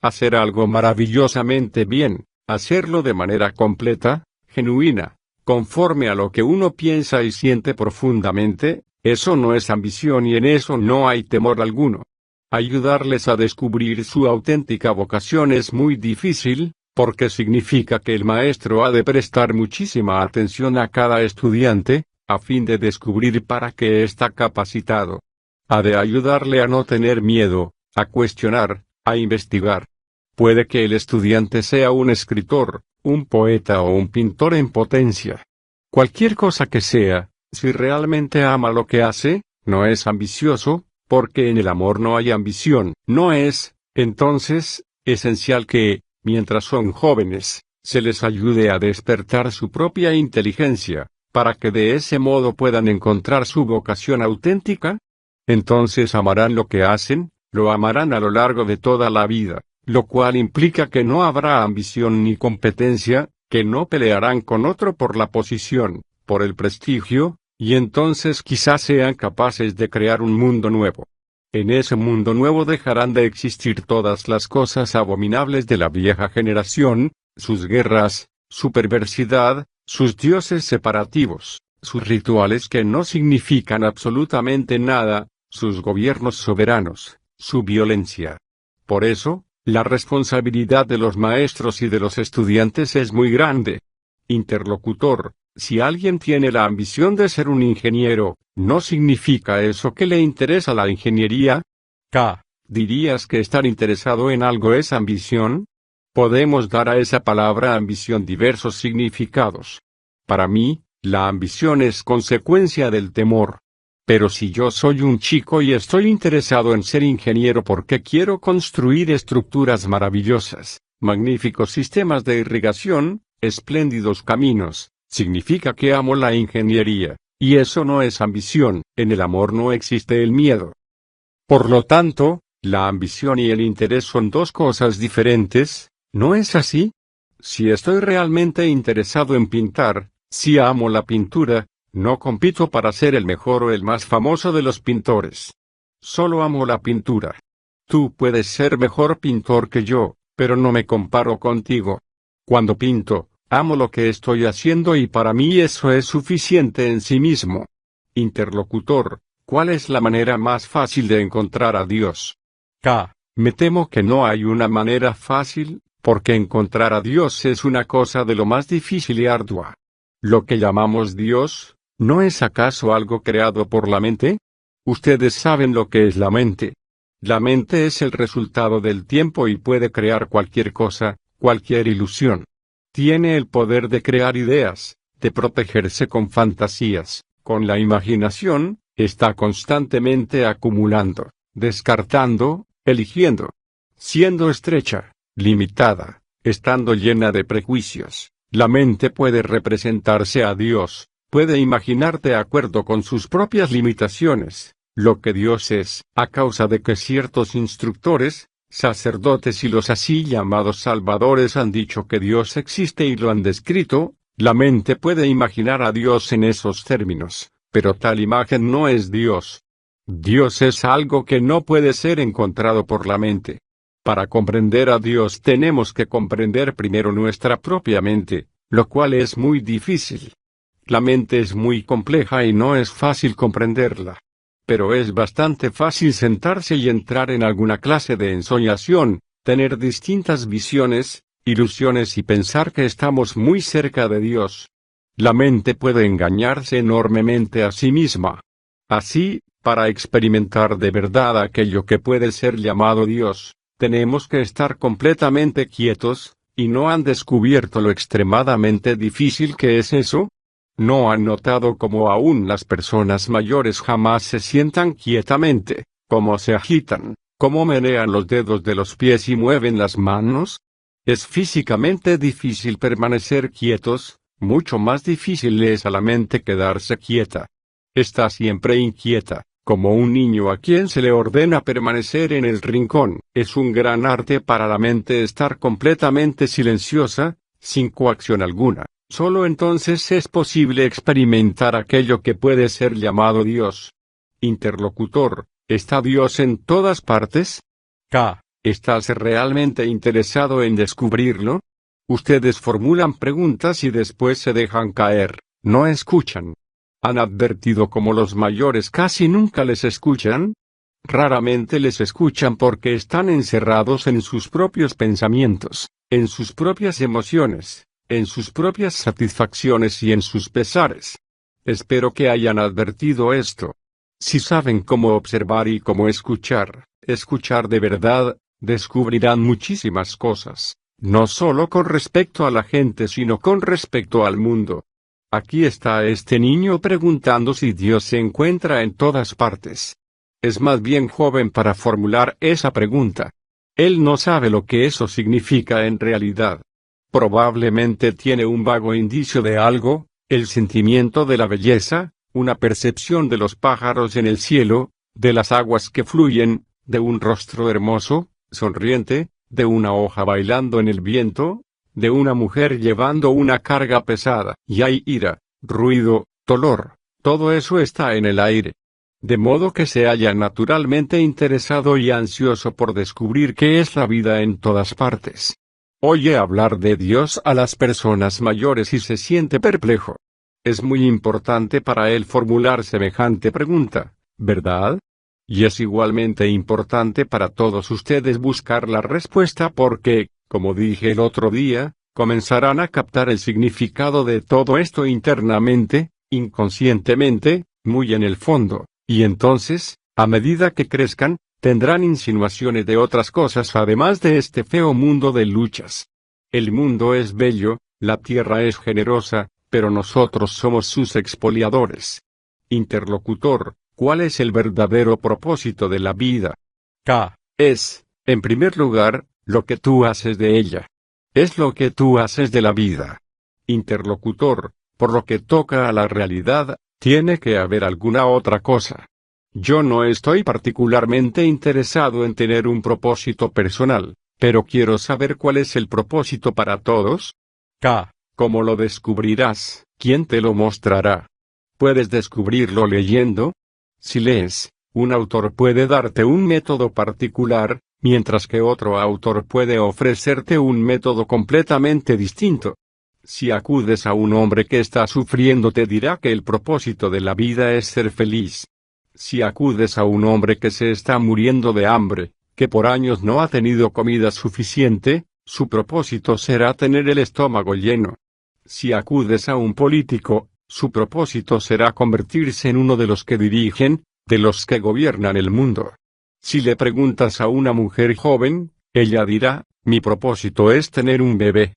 Hacer algo maravillosamente bien, hacerlo de manera completa, genuina, conforme a lo que uno piensa y siente profundamente, eso no es ambición y en eso no hay temor alguno. Ayudarles a descubrir su auténtica vocación es muy difícil, porque significa que el maestro ha de prestar muchísima atención a cada estudiante, a fin de descubrir para qué está capacitado. Ha de ayudarle a no tener miedo, a cuestionar, a investigar. Puede que el estudiante sea un escritor, un poeta o un pintor en potencia. Cualquier cosa que sea, si realmente ama lo que hace, no es ambicioso, porque en el amor no hay ambición. No es, entonces, esencial que, mientras son jóvenes, se les ayude a despertar su propia inteligencia, para que de ese modo puedan encontrar su vocación auténtica? Entonces amarán lo que hacen, lo amarán a lo largo de toda la vida, lo cual implica que no habrá ambición ni competencia, que no pelearán con otro por la posición, por el prestigio, y entonces quizás sean capaces de crear un mundo nuevo. En ese mundo nuevo dejarán de existir todas las cosas abominables de la vieja generación, sus guerras, su perversidad, sus dioses separativos, sus rituales que no significan absolutamente nada, sus gobiernos soberanos, su violencia. Por eso, la responsabilidad de los maestros y de los estudiantes es muy grande. Interlocutor, si alguien tiene la ambición de ser un ingeniero, ¿no significa eso que le interesa la ingeniería? K. ¿Dirías que estar interesado en algo es ambición? Podemos dar a esa palabra ambición diversos significados. Para mí, la ambición es consecuencia del temor. Pero si yo soy un chico y estoy interesado en ser ingeniero porque quiero construir estructuras maravillosas, magníficos sistemas de irrigación, espléndidos caminos, significa que amo la ingeniería, y eso no es ambición. En el amor no existe el miedo. Por lo tanto, la ambición y el interés son dos cosas diferentes, ¿no es así? Si estoy realmente interesado en pintar, si amo la pintura, no compito para ser el mejor o el más famoso de los pintores. Solo amo la pintura. Tú puedes ser mejor pintor que yo, pero no me comparo contigo. Cuando pinto, amo lo que estoy haciendo y para mí eso es suficiente en sí mismo. Interlocutor, ¿cuál es la manera más fácil de encontrar a Dios? K. Me temo que no hay una manera fácil, porque encontrar a Dios es una cosa de lo más difícil y ardua. Lo que llamamos Dios, ¿no es acaso algo creado por la mente? Ustedes saben lo que es la mente. La mente es el resultado del tiempo y puede crear cualquier cosa, cualquier ilusión. Tiene el poder de crear ideas, de protegerse con fantasías, con la imaginación, está constantemente acumulando, descartando, eligiendo. Siendo estrecha, limitada, estando llena de prejuicios, la mente puede representarse a Dios, puede imaginar de acuerdo con sus propias limitaciones, lo que Dios es, a causa de que ciertos instructores, sacerdotes y los así llamados salvadores han dicho que Dios existe y lo han descrito, la mente puede imaginar a Dios en esos términos, pero tal imagen no es Dios. Dios es algo que no puede ser encontrado por la mente. Para comprender a Dios tenemos que comprender primero nuestra propia mente, lo cual es muy difícil. La mente es muy compleja y no es fácil comprenderla. Pero es bastante fácil sentarse y entrar en alguna clase de ensoñación, tener distintas visiones, ilusiones y pensar que estamos muy cerca de Dios. La mente puede engañarse enormemente a sí misma. Así, para experimentar de verdad aquello que puede ser llamado Dios, tenemos que estar completamente quietos, ¿y no han descubierto lo extremadamente difícil que es eso? ¿No han notado cómo aún las personas mayores jamás se sientan quietamente, cómo se agitan, cómo menean los dedos de los pies y mueven las manos? Es físicamente difícil permanecer quietos, mucho más difícil es a la mente quedarse quieta. Está siempre inquieta, como un niño a quien se le ordena permanecer en el rincón. Es un gran arte para la mente estar completamente silenciosa, sin coacción alguna. Solo entonces es posible experimentar aquello que puede ser llamado Dios. Interlocutor, ¿está Dios en todas partes? K. ¿Estás realmente interesado en descubrirlo? Ustedes formulan preguntas y después se dejan caer, no escuchan. ¿Han advertido cómo los mayores casi nunca les escuchan? Raramente les escuchan porque están encerrados en sus propios pensamientos, en sus propias emociones, en sus propias satisfacciones y en sus pesares. Espero que hayan advertido esto. Si saben cómo observar y cómo escuchar de verdad, descubrirán muchísimas cosas, no solo con respecto a la gente sino con respecto al mundo. Aquí está este niño preguntando si Dios se encuentra en todas partes. Es más bien joven para formular esa pregunta. Él no sabe lo que eso significa en realidad. Probablemente tiene un vago indicio de algo, el sentimiento de la belleza, una percepción de los pájaros en el cielo, de las aguas que fluyen, de un rostro hermoso, sonriente, de una hoja bailando en el viento, de una mujer llevando una carga pesada. Y hay ira, ruido, dolor, todo eso está en el aire. De modo que se halla naturalmente interesado y ansioso por descubrir qué es la vida en todas partes. Oye hablar de Dios a las personas mayores y se siente perplejo. Es muy importante para él formular semejante pregunta, ¿verdad? Y es igualmente importante para todos ustedes buscar la respuesta porque, como dije el otro día, comenzarán a captar el significado de todo esto internamente, inconscientemente, muy en el fondo. Y entonces, a medida que crezcan, tendrán insinuaciones de otras cosas además de este feo mundo de luchas. El mundo es bello, la tierra es generosa, pero nosotros somos sus expoliadores. Interlocutor, ¿cuál es el verdadero propósito de la vida? K. Es, en primer lugar, lo que tú haces de ella. Es lo que tú haces de la vida. Interlocutor, por lo que toca a la realidad, tiene que haber alguna otra cosa. Yo no estoy particularmente interesado en tener un propósito personal, pero quiero saber cuál es el propósito para todos. K. ¿Cómo lo descubrirás? ¿Quién te lo mostrará? ¿Puedes descubrirlo leyendo? Si lees, un autor puede darte un método particular, mientras que otro autor puede ofrecerte un método completamente distinto. Si acudes a un hombre que está sufriendo te dirá que el propósito de la vida es ser feliz. Si acudes a un hombre que se está muriendo de hambre, que por años no ha tenido comida suficiente, su propósito será tener el estómago lleno. Si acudes a un político, su propósito será convertirse en uno de los que dirigen, de los que gobiernan el mundo. Si le preguntas a una mujer joven, ella dirá, mi propósito es tener un bebé.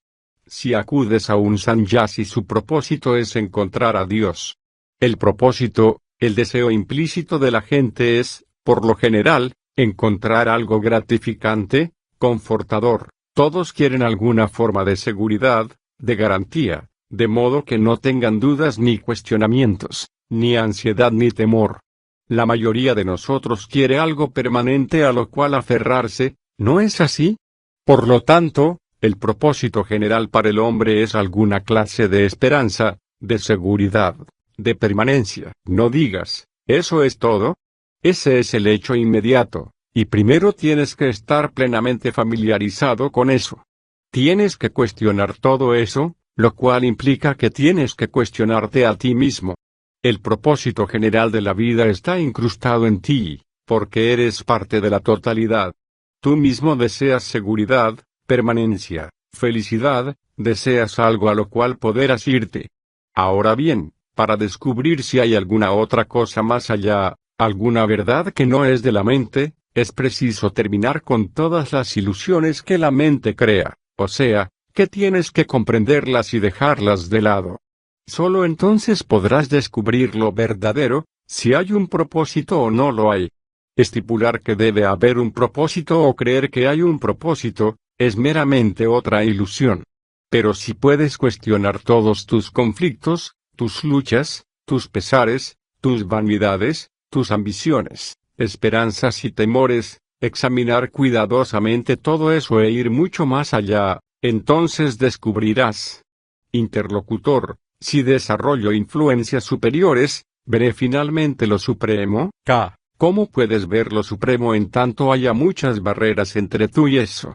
Si acudes a un sannyasi su propósito es encontrar a Dios. El propósito, el deseo implícito de la gente es, por lo general, encontrar algo gratificante, confortador. Todos quieren alguna forma de seguridad, de garantía, de modo que no tengan dudas ni cuestionamientos, ni ansiedad ni temor. La mayoría de nosotros quiere algo permanente a lo cual aferrarse, ¿no es así? Por lo tanto, el propósito general para el hombre es alguna clase de esperanza, de seguridad, de permanencia. No digas, ¿eso es todo? Ese es el hecho inmediato, y primero tienes que estar plenamente familiarizado con eso. Tienes que cuestionar todo eso, lo cual implica que tienes que cuestionarte a ti mismo. El propósito general de la vida está incrustado en ti, porque eres parte de la totalidad. Tú mismo deseas seguridad, permanencia, felicidad, deseas algo a lo cual poder asirte. Ahora bien, para descubrir si hay alguna otra cosa más allá, alguna verdad que no es de la mente, es preciso terminar con todas las ilusiones que la mente crea, o sea, que tienes que comprenderlas y dejarlas de lado. Solo entonces podrás descubrir lo verdadero, si hay un propósito o no lo hay. Estipular que debe haber un propósito o creer que hay un propósito, es meramente otra ilusión. Pero si puedes cuestionar todos tus conflictos, tus luchas, tus pesares, tus vanidades, tus ambiciones, esperanzas y temores, examinar cuidadosamente todo eso e ir mucho más allá, entonces descubrirás. Interlocutor, si desarrollo influencias superiores, veré finalmente lo supremo. K. ¿Cómo puedes ver lo supremo en tanto haya muchas barreras entre tú y eso?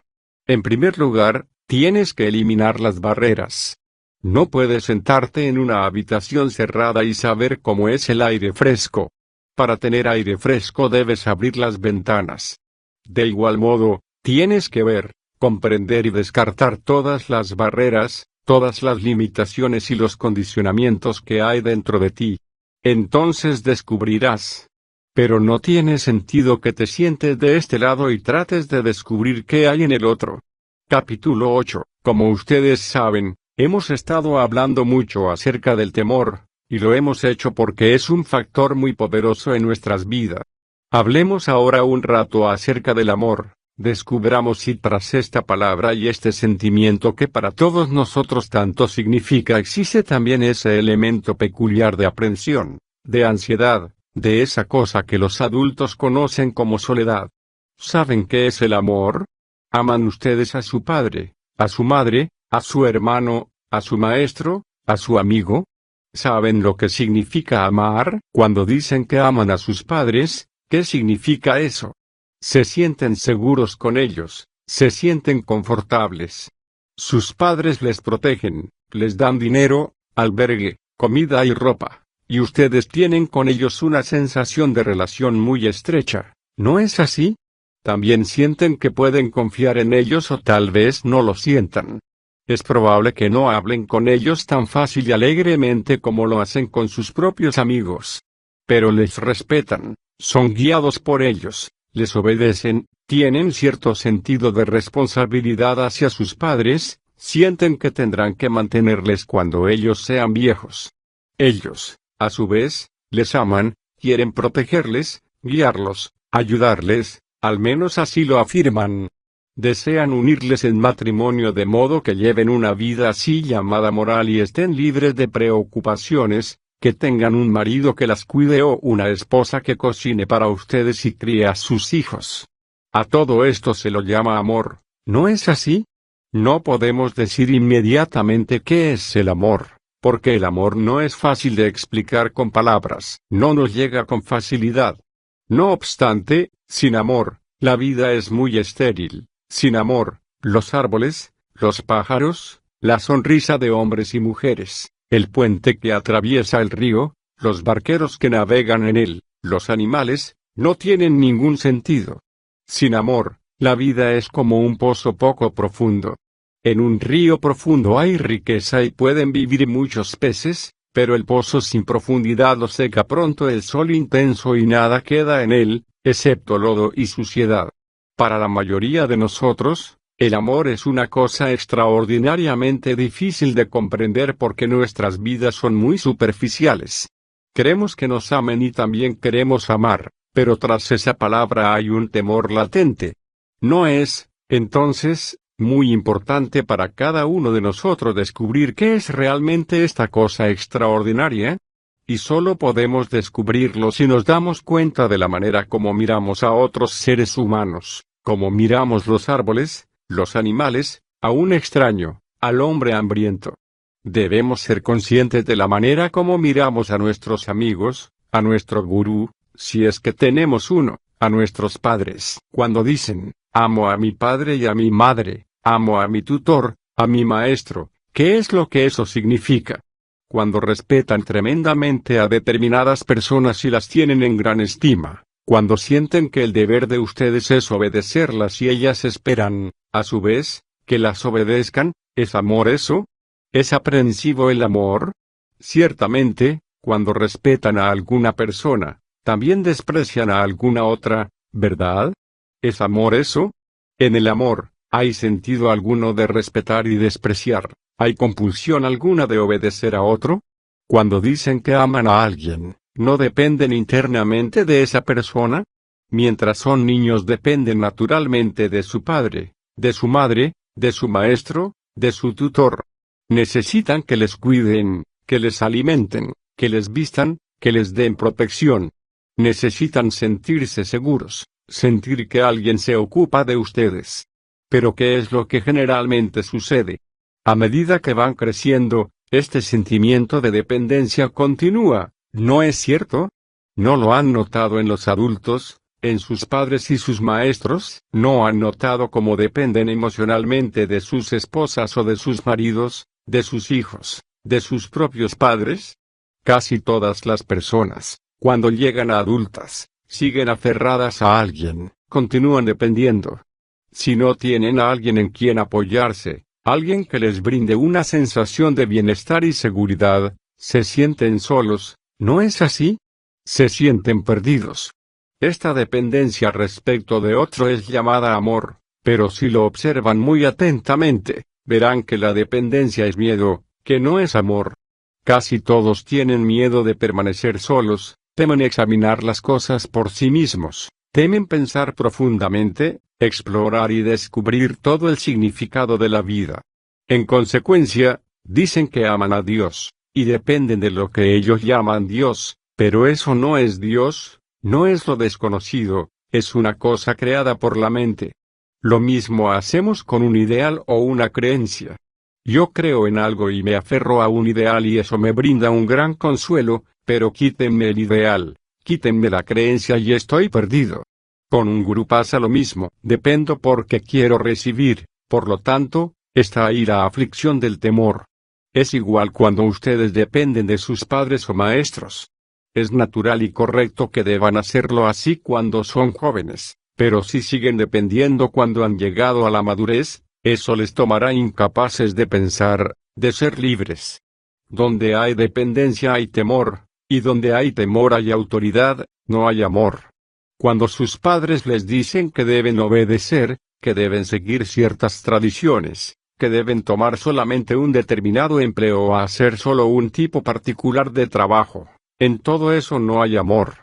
En primer lugar, tienes que eliminar las barreras. No puedes sentarte en una habitación cerrada y saber cómo es el aire fresco. Para tener aire fresco debes abrir las ventanas. De igual modo, tienes que ver, comprender y descartar todas las barreras, todas las limitaciones y los condicionamientos que hay dentro de ti. Entonces descubrirás. Pero no tiene sentido que te sientes de este lado y trates de descubrir qué hay en el otro. Capítulo 8. Como ustedes saben, hemos estado hablando mucho acerca del temor, y lo hemos hecho porque es un factor muy poderoso en nuestras vidas. Hablemos ahora un rato acerca del amor. Descubramos si tras esta palabra y este sentimiento que para todos nosotros tanto significa existe también ese elemento peculiar de aprensión, de ansiedad, de esa cosa que los adultos conocen como soledad. ¿Saben qué es el amor? ¿Aman ustedes a su padre, a su madre, a su hermano, a su maestro, a su amigo? ¿Saben lo que significa amar? Cuando dicen que aman a sus padres, ¿qué significa eso? Se sienten seguros con ellos, se sienten confortables. Sus padres les protegen, les dan dinero, albergue, comida y ropa, y ustedes tienen con ellos una sensación de relación muy estrecha, ¿no es así? También sienten que pueden confiar en ellos o tal vez no lo sientan. Es probable que no hablen con ellos tan fácil y alegremente como lo hacen con sus propios amigos. Pero les respetan, son guiados por ellos, les obedecen, tienen cierto sentido de responsabilidad hacia sus padres, sienten que tendrán que mantenerles cuando ellos sean viejos. Ellos, a su vez, les aman, quieren protegerles, guiarlos, ayudarles, al menos así lo afirman. Desean unirles en matrimonio de modo que lleven una vida así llamada moral y estén libres de preocupaciones, que tengan un marido que las cuide o una esposa que cocine para ustedes y críe a sus hijos. A todo esto se lo llama amor, ¿no es así? No podemos decir inmediatamente qué es el amor, porque el amor no es fácil de explicar con palabras, no nos llega con facilidad. No obstante, sin amor, la vida es muy estéril. Sin amor, los árboles, los pájaros, la sonrisa de hombres y mujeres, el puente que atraviesa el río, los barqueros que navegan en él, los animales, no tienen ningún sentido. Sin amor, la vida es como un pozo poco profundo. En un río profundo hay riqueza y pueden vivir muchos peces, pero el pozo sin profundidad lo seca pronto el sol intenso y nada queda en él, excepto lodo y suciedad. Para la mayoría de nosotros, el amor es una cosa extraordinariamente difícil de comprender porque nuestras vidas son muy superficiales. Queremos que nos amen y también queremos amar, pero tras esa palabra hay un temor latente. ¿No es, entonces, muy importante para cada uno de nosotros descubrir qué es realmente esta cosa extraordinaria? Y solo podemos descubrirlo si nos damos cuenta de la manera como miramos a otros seres humanos, como miramos los árboles, los animales, a un extraño, al hombre hambriento. Debemos ser conscientes de la manera como miramos a nuestros amigos, a nuestro gurú, si es que tenemos uno, a nuestros padres. Cuando dicen, amo a mi padre y a mi madre, amo a mi tutor, a mi maestro, ¿qué es lo que eso significa? Cuando respetan tremendamente a determinadas personas y las tienen en gran estima, cuando sienten que el deber de ustedes es obedecerlas y ellas esperan, a su vez, que las obedezcan, ¿es amor eso? ¿Es aprensivo el amor? Ciertamente, cuando respetan a alguna persona, también desprecian a alguna otra, ¿verdad? ¿Es amor eso? En el amor, ¿hay sentido alguno de respetar y despreciar? ¿Hay compulsión alguna de obedecer a otro? Cuando dicen que aman a alguien, ¿no dependen internamente de esa persona? Mientras son niños dependen naturalmente de su padre, de su madre, de su maestro, de su tutor. Necesitan que les cuiden, que les alimenten, que les vistan, que les den protección. Necesitan sentirse seguros, sentir que alguien se ocupa de ustedes. Pero ¿qué es lo que generalmente sucede? A medida que van creciendo, este sentimiento de dependencia continúa, ¿no es cierto? ¿No lo han notado en los adultos, en sus padres y sus maestros? ¿No han notado cómo dependen emocionalmente de sus esposas o de sus maridos, de sus hijos, de sus propios padres? Casi todas las personas, cuando llegan a adultas, siguen aferradas a alguien, continúan dependiendo. Si no tienen a alguien en quien apoyarse, alguien que les brinde una sensación de bienestar y seguridad, se sienten solos, ¿no es así? Se sienten perdidos. Esta dependencia respecto de otro es llamada amor, pero si lo observan muy atentamente, verán que la dependencia es miedo, que no es amor. Casi todos tienen miedo de permanecer solos, temen examinar las cosas por sí mismos, temen pensar profundamente, explorar y descubrir todo el significado de la vida. En consecuencia, dicen que aman a Dios, y dependen de lo que ellos llaman Dios, pero eso no es Dios, no es lo desconocido, es una cosa creada por la mente. Lo mismo hacemos con un ideal o una creencia. Yo creo en algo y me aferro a un ideal y eso me brinda un gran consuelo, pero quítenme el ideal, quítenme la creencia y estoy perdido. Con un gurú pasa lo mismo, dependo porque quiero recibir, por lo tanto, está ahí la aflicción del temor. Es igual cuando ustedes dependen de sus padres o maestros. Es natural y correcto que deban hacerlo así cuando son jóvenes, pero si siguen dependiendo cuando han llegado a la madurez, eso les tomará incapaces de pensar, de ser libres. Donde hay dependencia hay temor, y donde hay temor hay autoridad, no hay amor. Cuando sus padres les dicen que deben obedecer, que deben seguir ciertas tradiciones, que deben tomar solamente un determinado empleo o hacer solo un tipo particular de trabajo, en todo eso no hay amor.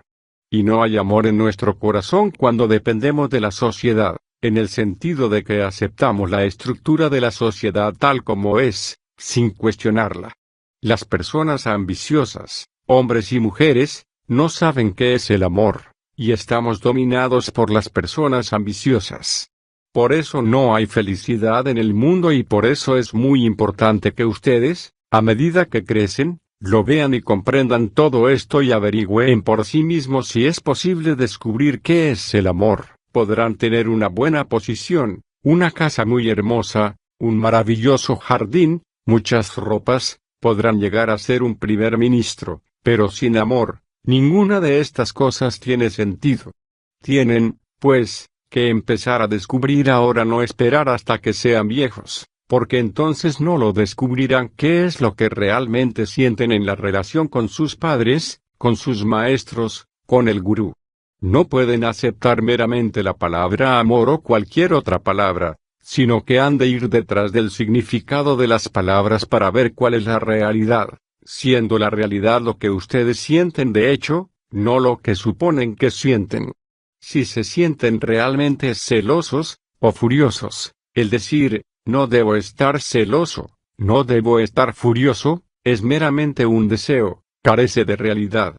Y no hay amor en nuestro corazón cuando dependemos de la sociedad, en el sentido de que aceptamos la estructura de la sociedad tal como es, sin cuestionarla. Las personas ambiciosas, hombres y mujeres, no saben qué es el amor, y estamos dominados por las personas ambiciosas. Por eso no hay felicidad en el mundo y por eso es muy importante que ustedes, a medida que crecen, lo vean y comprendan todo esto y averigüen por sí mismos si es posible descubrir qué es el amor. Podrán tener una buena posición, una casa muy hermosa, un maravilloso jardín, muchas ropas, podrán llegar a ser un primer ministro, pero sin amor, ninguna de estas cosas tiene sentido. Tienen, pues, que empezar a descubrir ahora, no esperar hasta que sean viejos, porque entonces no lo descubrirán qué es lo que realmente sienten en la relación con sus padres, con sus maestros, con el gurú. No pueden aceptar meramente la palabra amor o cualquier otra palabra, sino que han de ir detrás del significado de las palabras para ver cuál es la realidad, siendo la realidad lo que ustedes sienten de hecho, no lo que suponen que sienten. Si se sienten realmente celosos, o furiosos, el decir, no debo estar celoso, no debo estar furioso, es meramente un deseo, carece de realidad.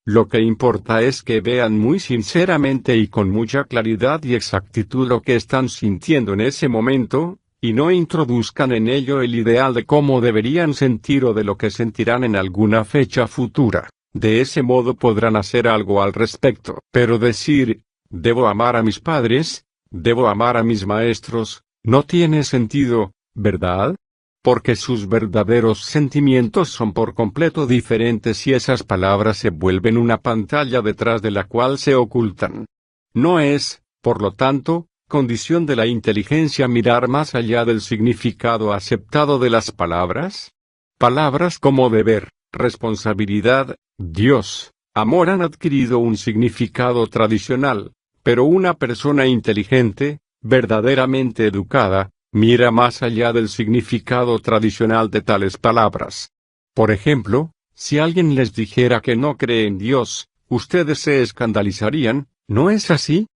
Lo que importa es que vean muy sinceramente y con mucha claridad y exactitud lo que están sintiendo en ese momento, y no introduzcan en ello el ideal de cómo deberían sentir o de lo que sentirán en alguna fecha futura. De ese modo podrán hacer algo al respecto. Pero decir, debo amar a mis padres, debo amar a mis maestros, no tiene sentido, ¿verdad? Porque sus verdaderos sentimientos son por completo diferentes y esas palabras se vuelven una pantalla detrás de la cual se ocultan. No es, por lo tanto, condición de la inteligencia mirar más allá del significado aceptado de las palabras. Palabras como deber, responsabilidad, Dios, amor han adquirido un significado tradicional, pero una persona inteligente, verdaderamente educada, mira más allá del significado tradicional de tales palabras. Por ejemplo, si alguien les dijera que no cree en Dios, ustedes se escandalizarían, ¿no es así?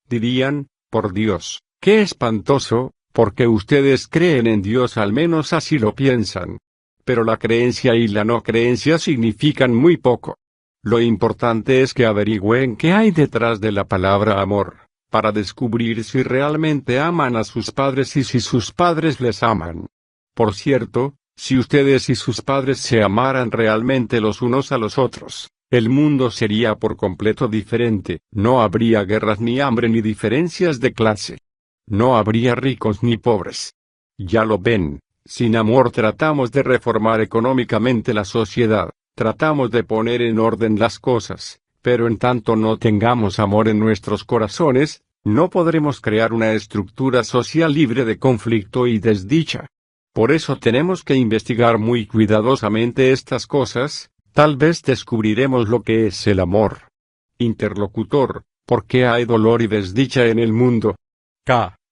Dirían, por Dios, qué espantoso, porque ustedes creen en Dios, al menos así lo piensan. Pero la creencia y la no creencia significan muy poco. Lo importante es que averigüen qué hay detrás de la palabra amor, para descubrir si realmente aman a sus padres y si sus padres les aman. Por cierto, si ustedes y sus padres se amaran realmente los unos a los otros, el mundo sería por completo diferente, no habría guerras ni hambre ni diferencias de clase. No habría ricos ni pobres. Ya lo ven, sin amor tratamos de reformar económicamente la sociedad, tratamos de poner en orden las cosas. Pero en tanto no tengamos amor en nuestros corazones, no podremos crear una estructura social libre de conflicto y desdicha. Por eso tenemos que investigar muy cuidadosamente estas cosas, tal vez descubriremos lo que es el amor. Interlocutor, ¿por qué hay dolor y desdicha en el mundo?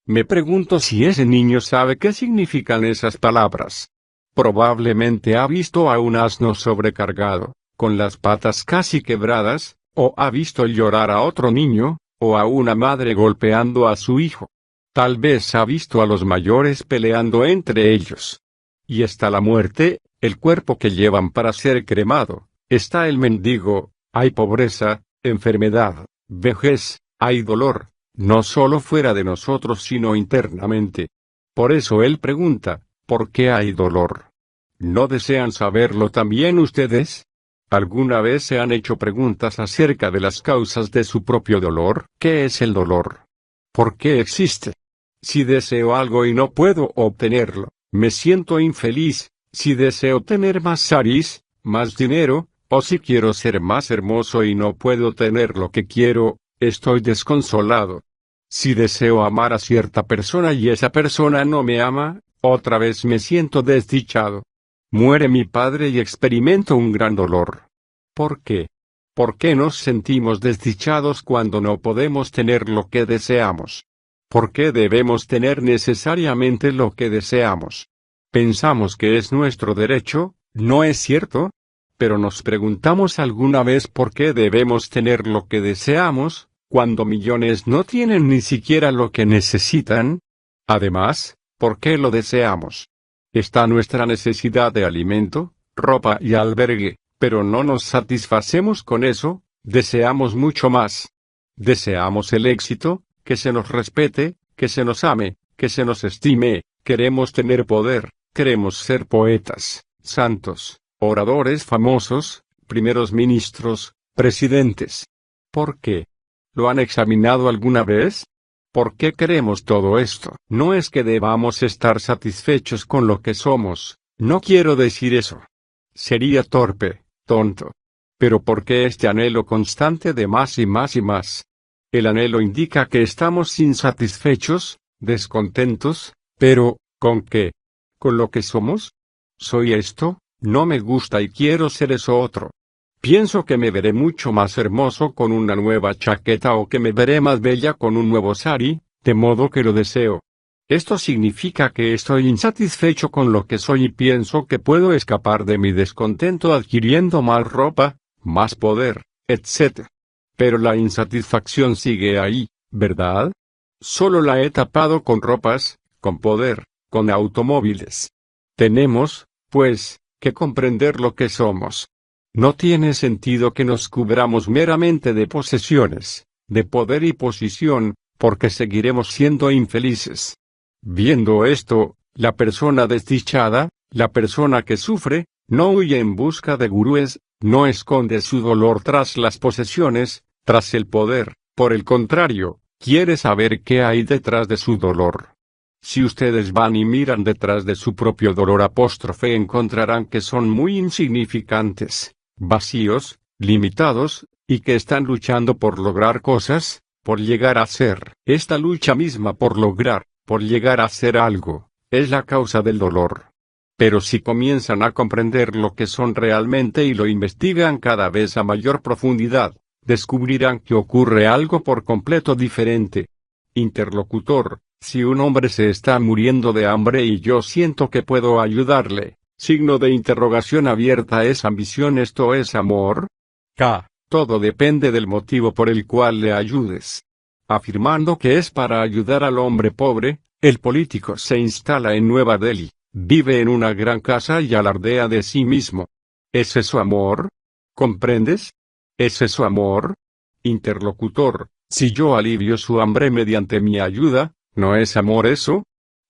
Me pregunto si ese niño sabe qué significan esas palabras. Probablemente ha visto a un asno sobrecargado, con las patas casi quebradas, o ha visto llorar a otro niño, o a una madre golpeando a su hijo. Tal vez ha visto a los mayores peleando entre ellos. Y está la muerte, el cuerpo que llevan para ser cremado, está el mendigo, hay pobreza, enfermedad, vejez, hay dolor, no solo fuera de nosotros sino internamente. Por eso él pregunta, ¿por qué hay dolor? ¿No desean saberlo también ustedes? ¿Alguna vez se han hecho preguntas acerca de las causas de su propio dolor? ¿Qué es el dolor? ¿Por qué existe? Si deseo algo y no puedo obtenerlo, me siento infeliz. Si deseo tener más saris, más dinero, o si quiero ser más hermoso y no puedo tener lo que quiero, estoy desconsolado. Si deseo amar a cierta persona y esa persona no me ama, otra vez me siento desdichado. Muere mi padre y experimento un gran dolor. ¿Por qué? ¿Por qué nos sentimos desdichados cuando no podemos tener lo que deseamos? ¿Por qué debemos tener necesariamente lo que deseamos? Pensamos que es nuestro derecho, ¿no es cierto? Pero nos preguntamos alguna vez por qué debemos tener lo que deseamos, cuando millones no tienen ni siquiera lo que necesitan. Además, ¿por qué lo deseamos? Está nuestra necesidad de alimento, ropa y albergue, pero no nos satisfacemos con eso, deseamos mucho más. Deseamos el éxito, que se nos respete, que se nos ame, que se nos estime, queremos tener poder, queremos ser poetas, santos, oradores famosos, primeros ministros, presidentes. ¿Por qué? ¿Lo han examinado alguna vez? ¿Por qué queremos todo esto? No es que debamos estar satisfechos con lo que somos, no quiero decir eso. Sería torpe, tonto. Pero ¿por qué este anhelo constante de más y más y más? El anhelo indica que estamos insatisfechos, descontentos, pero, ¿con qué? ¿Con lo que somos? ¿Soy esto? No me gusta y quiero ser eso otro. Pienso que me veré mucho más hermoso con una nueva chaqueta o que me veré más bella con un nuevo sari, de modo que lo deseo. Esto significa que estoy insatisfecho con lo que soy y pienso que puedo escapar de mi descontento adquiriendo más ropa, más poder, etc. Pero la insatisfacción sigue ahí, ¿verdad? Solo la he tapado con ropas, con poder, con automóviles. Tenemos, pues, que comprender lo que somos. No tiene sentido que nos cubramos meramente de posesiones, de poder y posición, porque seguiremos siendo infelices. Viendo esto, la persona desdichada, la persona que sufre, no huye en busca de gurúes, no esconde su dolor tras las posesiones, tras el poder, por el contrario, quiere saber qué hay detrás de su dolor. Si ustedes van y miran detrás de su propio dolor apóstrofe encontrarán que son muy insignificantes, vacíos, limitados, y que están luchando por lograr cosas, por llegar a ser. Esta lucha misma por lograr, por llegar a ser algo, es la causa del dolor. Pero si comienzan a comprender lo que son realmente y lo investigan cada vez a mayor profundidad, descubrirán que ocurre algo por completo diferente. Interlocutor, si un hombre se está muriendo de hambre y yo siento que puedo ayudarle, signo de interrogación abierta, ¿es ambición esto es amor? K. Todo depende del motivo por el cual le ayudes. Afirmando que es para ayudar al hombre pobre, el político se instala en Nueva Delhi, vive en una gran casa y alardea de sí mismo. ¿Es eso amor? ¿Comprendes? ¿Es eso amor? Interlocutor, si yo alivio su hambre mediante mi ayuda, ¿no es amor eso?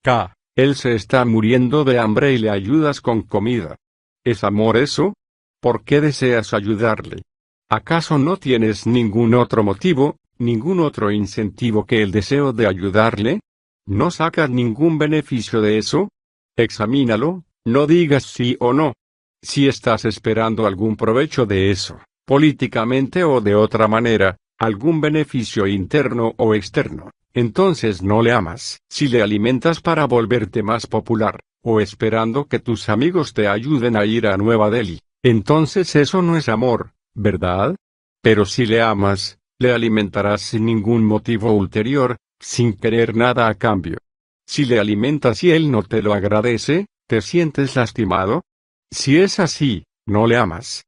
K. Él se está muriendo de hambre y le ayudas con comida. ¿Es amor eso? ¿Por qué deseas ayudarle? ¿Acaso no tienes ningún otro motivo, ningún otro incentivo que el deseo de ayudarle? ¿No sacas ningún beneficio de eso? Examínalo, no digas sí o no. Si estás esperando algún provecho de eso, políticamente o de otra manera, algún beneficio interno o externo, entonces no le amas. Si le alimentas para volverte más popular, o esperando que tus amigos te ayuden a ir a Nueva Delhi, entonces eso no es amor, ¿verdad? Pero si le amas, le alimentarás sin ningún motivo ulterior, sin querer nada a cambio. Si le alimentas y él no te lo agradece, ¿te sientes lastimado? Si es así, no le amas.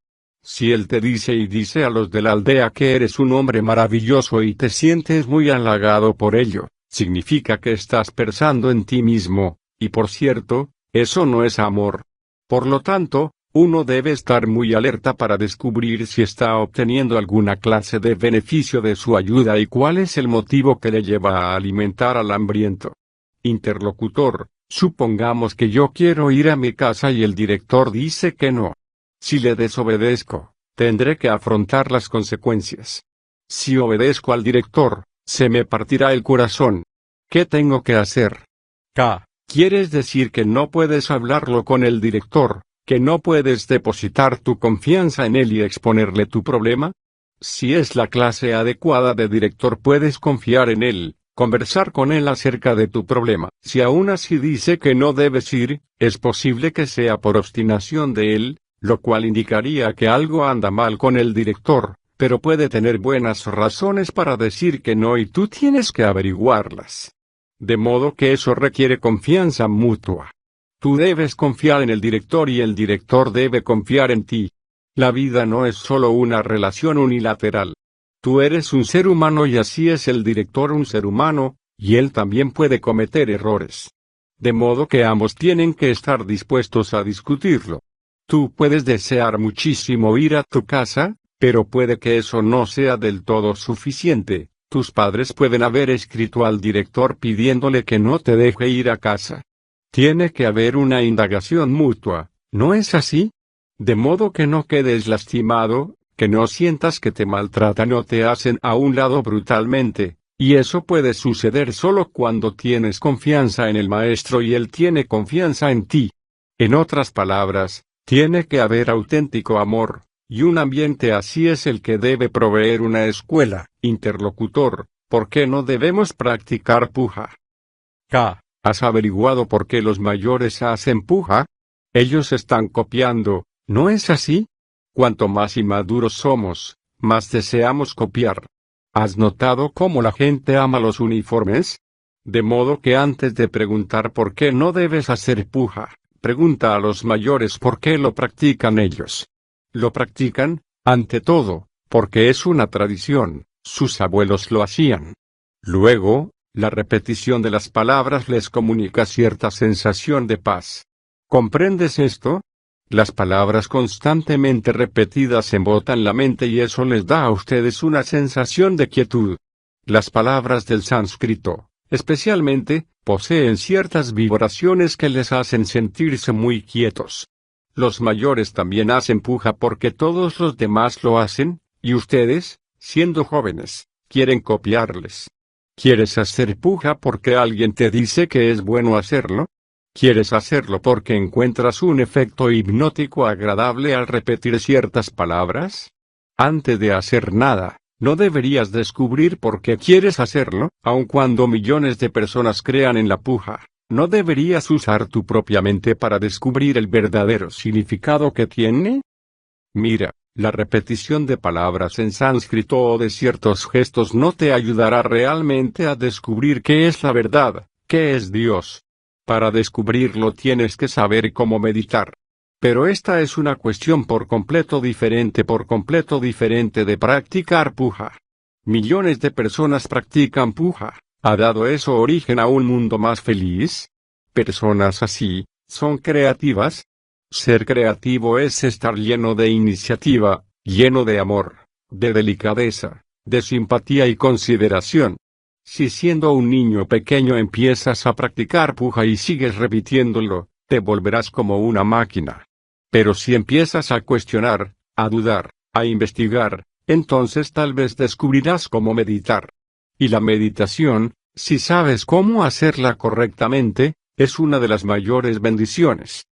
Si él te dice y dice a los de la aldea que eres un hombre maravilloso y te sientes muy halagado por ello, significa que estás pensando en ti mismo, y por cierto, eso no es amor. Por lo tanto, uno debe estar muy alerta para descubrir si está obteniendo alguna clase de beneficio de su ayuda y cuál es el motivo que le lleva a alimentar al hambriento. Interlocutor: supongamos que yo quiero ir a mi casa y el director dice que no. Si le desobedezco, tendré que afrontar las consecuencias. Si obedezco al director, se me partirá el corazón. ¿Qué tengo que hacer? K. ¿Quieres decir que no puedes hablarlo con el director, que no puedes depositar tu confianza en él y exponerle tu problema? Si es la clase adecuada de director, puedes confiar en él, conversar con él acerca de tu problema. Si aún así dice que no debes ir, es posible que sea por obstinación de él, lo cual indicaría que algo anda mal con el director, pero puede tener buenas razones para decir que no y tú tienes que averiguarlas. De modo que eso requiere confianza mutua. Tú debes confiar en el director y el director debe confiar en ti. La vida no es solo una relación unilateral. Tú eres un ser humano y así es el director un ser humano, y él también puede cometer errores. De modo que ambos tienen que estar dispuestos a discutirlo. Tú puedes desear muchísimo ir a tu casa, pero puede que eso no sea del todo suficiente. Tus padres pueden haber escrito al director pidiéndole que no te deje ir a casa. Tiene que haber una indagación mutua, ¿no es así? De modo que no quedes lastimado, que no sientas que te maltratan o te hacen a un lado brutalmente, y eso puede suceder solo cuando tienes confianza en el maestro y él tiene confianza en ti. En otras palabras, tiene que haber auténtico amor, y un ambiente así es el que debe proveer una escuela. Interlocutor: ¿por qué no debemos practicar puja? K. ¿Has averiguado por qué los mayores hacen puja? Ellos están copiando, ¿no es así? Cuanto más inmaduros somos, más deseamos copiar. ¿Has notado cómo la gente ama los uniformes? De modo que antes de preguntar por qué no debes hacer puja, pregunta a los mayores por qué lo practican ellos. Lo practican, ante todo, porque es una tradición, sus abuelos lo hacían. Luego, la repetición de las palabras les comunica cierta sensación de paz. ¿Comprendes esto? Las palabras constantemente repetidas embotan la mente y eso les da a ustedes una sensación de quietud. Las palabras del sánscrito, especialmente, poseen ciertas vibraciones que les hacen sentirse muy quietos. Los mayores también hacen puja porque todos los demás lo hacen, y ustedes, siendo jóvenes, quieren copiarles. ¿Quieres hacer puja porque alguien te dice que es bueno hacerlo? ¿Quieres hacerlo porque encuentras un efecto hipnótico agradable al repetir ciertas palabras? Antes de hacer nada, no deberías descubrir por qué quieres hacerlo, aun cuando millones de personas crean en la puja. ¿No deberías usar tu propia mente para descubrir el verdadero significado que tiene? Mira, la repetición de palabras en sánscrito o de ciertos gestos no te ayudará realmente a descubrir qué es la verdad, qué es Dios. Para descubrirlo tienes que saber cómo meditar. Pero esta es una cuestión por completo diferente de practicar puja. Millones de personas practican puja. ¿Ha dado eso origen a un mundo más feliz? Personas así, ¿son creativas? Ser creativo es estar lleno de iniciativa, lleno de amor, de delicadeza, de simpatía y consideración. Si siendo un niño pequeño empiezas a practicar puja y sigues repitiéndolo, te volverás como una máquina. Pero si empiezas a cuestionar, a dudar, a investigar, entonces tal vez descubrirás cómo meditar. Y la meditación, si sabes cómo hacerla correctamente, es una de las mayores bendiciones.